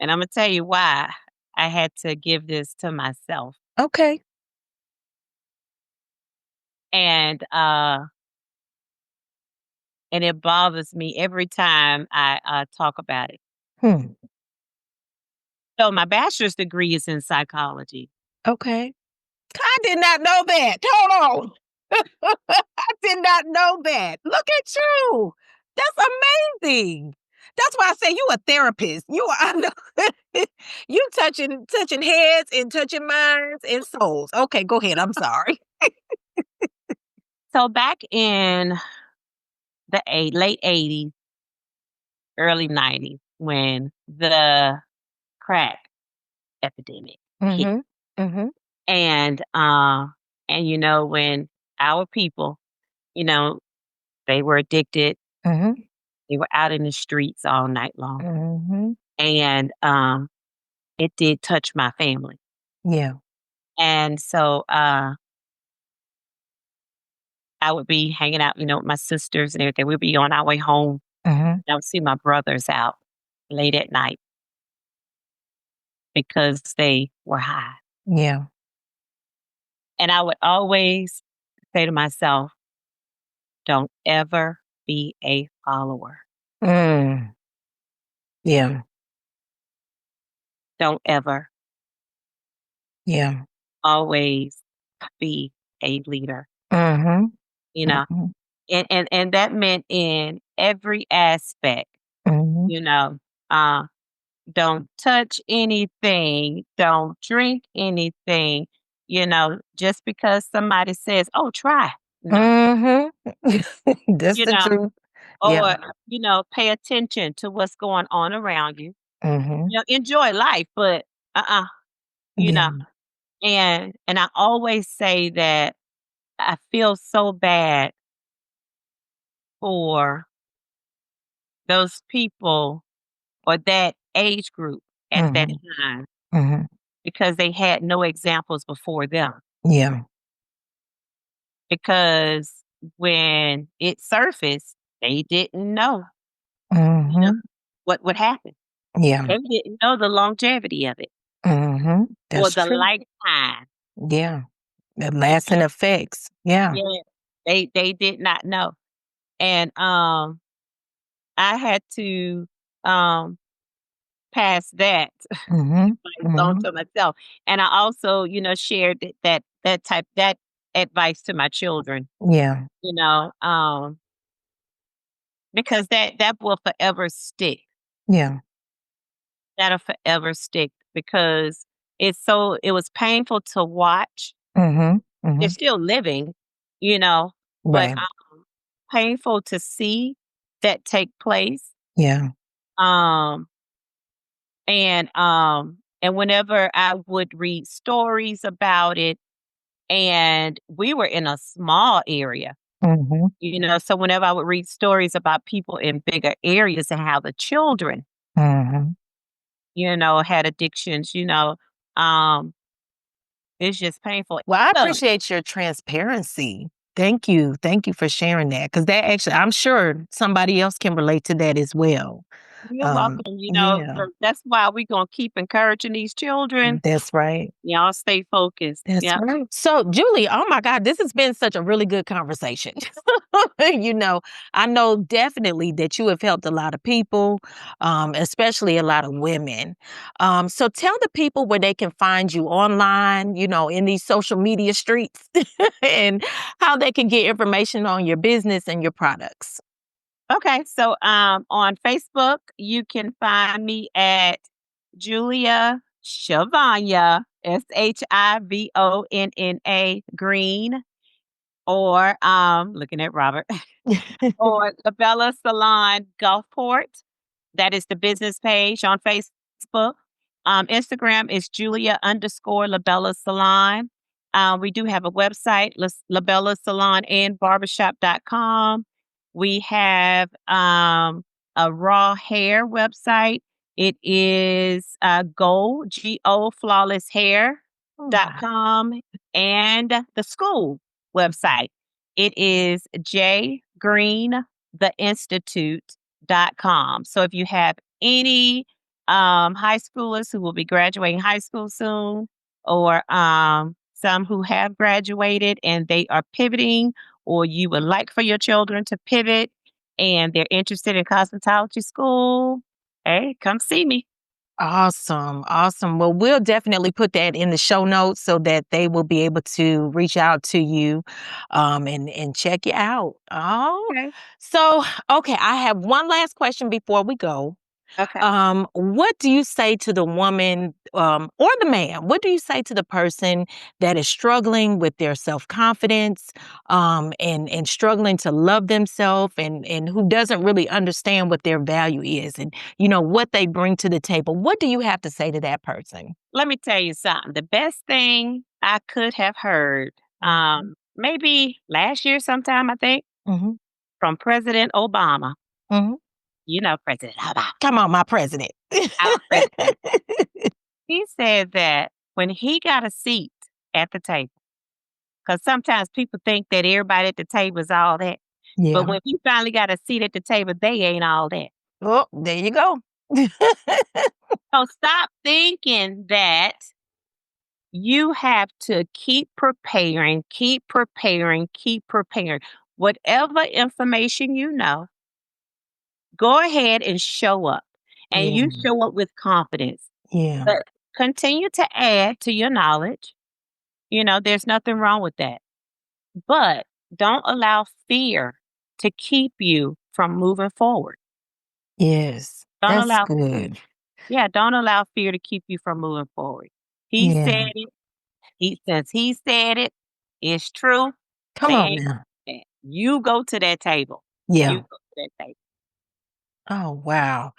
and I'm gonna tell you why I had to give this to myself. Okay. And it bothers me every time I talk about it. Hmm. So my bachelor's degree is in psychology. Okay. I did not know that. Hold on. I did not know that. Look at you. That's amazing. That's why I say you a therapist. You are I know. You touching heads and touching minds and souls. Okay, go ahead. I'm sorry. So back in the late 80s, early 90s, when the crack epidemic hit, Mhm. Mhm. and when our people, you know, they were addicted, Mhm. they were out in the streets all night long, Mhm. and it did touch my family, Yeah. and so I would be hanging out, with my sisters and everything. We'd be on our way home. Mhm. I would see my brothers out late at night because they were high. Yeah. And I would always say to myself, don't ever be a follower. Mm. Yeah. Don't ever, Yeah. always be a leader, Mhm. you know? Mhm. And that meant in every aspect, Mhm. you know. Uh, don't touch anything, don't drink anything, just because somebody says, "Oh, try." No. Mhm. That's You the know, truth. Yeah. or, pay attention to what's going on around you. Mhm. Enjoy life, but, you Yeah. know. And I always say that I feel so bad for those people or that age group at that Mhm. time Mhm. because they had no examples before them. Yeah. Because when it surfaced, they didn't know, you know, Mhm. what would happen. Yeah. They didn't know the longevity of it Mhm. or That's the true. lifetime. Yeah. The They lasting effects. Yeah. yeah, they did not know. And, I had to, um, pass that Mhm. advice on Mhm. to myself. And I also, shared that advice to my children, Yeah. you know, because that will forever stick. Yeah. That'll forever stick because it was painful to watch. Mhm. They're Mhm. still living, you know, but, Right. painful to see that take place. Yeah. Um, and whenever I would read stories about it, and we were in a small area, Mhm. so whenever I would read stories about people in bigger areas and how the children, Mhm. had addictions, um, it's just painful. Well, I So, appreciate your transparency. Thank you. Thank you for sharing that because that actually, I'm sure somebody else can relate to that as well. you're welcome, Yeah, so that's why we're gonna keep encouraging these children. that's right. Y'all stay focused. That's Yeah. right. So, Julie, oh my God, this has been such a really good conversation. you know, I know definitely that you have helped a lot of people, especially a lot of women. So, tell the people where they can find you online, in these social media streets, and how they can get information on your business and your products. Okay, so on Facebook, you can find me at Julia Shavanya, Shavonna Green, or looking at Robert, or the Bella Salon Gulfport. That is the business page on Facebook. Instagram is Julia underscore Labella Salon. We do have a website, Labella Salon and barbershop.com. We have a raw hair website. It is Go Flawless Hair dot Wow. com, and the school website. It is J Green the Institute.com. So if you have any high schoolers who will be graduating high school soon, or some who have graduated and they are pivoting, or you would like for your children to pivot and they're interested in cosmetology school, hey, come see me. Awesome. Awesome. Well, we'll definitely put that in the show notes so that they will be able to reach out to you and check you out. Oh, Okay. so okay, I have one last question before we go. Okay. What do you say to the woman or the man? What do you say to the person that is struggling with their self-confidence and struggling to love themselves and who doesn't really understand what their value is and what they bring to the table? What do you have to say to that person? Let me tell you something. The best thing I could have heard, Mhm. maybe last year sometime, I think, Mhm. from President Obama. Mhm. President Obama, Come on, my president. our president. He said that when he got a seat at the table, because sometimes people think that everybody at the table is all that. But Yeah. when he finally got a seat at the table, they ain't all that. Oh, there you go. So stop thinking that you have to keep preparing, keep preparing, keep preparing. Whatever information you know, go ahead and show up. And Yeah. you show up with confidence. Yeah. But continue to add to your knowledge. There's nothing wrong with that. But don't allow fear to keep you from moving forward. Yes. Don't That's allow good. yeah, don't allow fear to keep you from moving forward. He Yeah. said it. Since he said it, it's true. Come They on ain't now. that. You go to that table. You Yeah. go to that table. Oh, wow.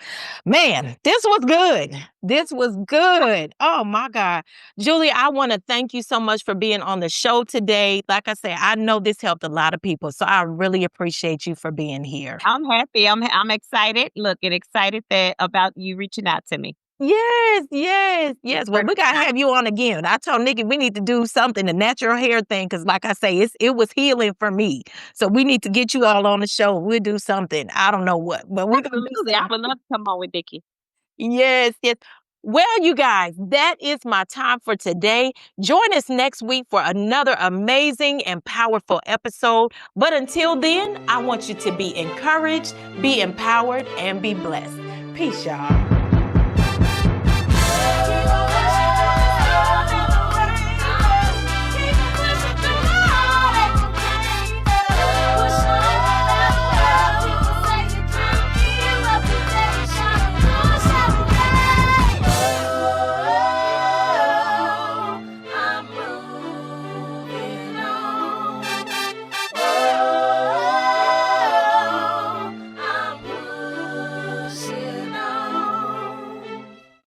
Man, this was good. This was good. Oh, my God. Julie, I want to thank you so much for being on the show today. Like I said, I know this helped a lot of people, so I really appreciate you for being here. I'm happy. I'm excited. Look, and excited that about you reaching out to me. Yes, yes, yes. Well, we gotta have you on again. I told Nikki we need to do something, the natural hair thing, because like I say, it was healing for me. So we need to get you all on the show. We'll do something. I don't know what, but we're gonna do Absolutely. I something. would love to come on with Dickie. Yes, yes. Well, you guys, that is my time for today. Join us next week for another amazing and powerful episode. But until then, I want you to be encouraged, be empowered, and be blessed. Peace, y'all.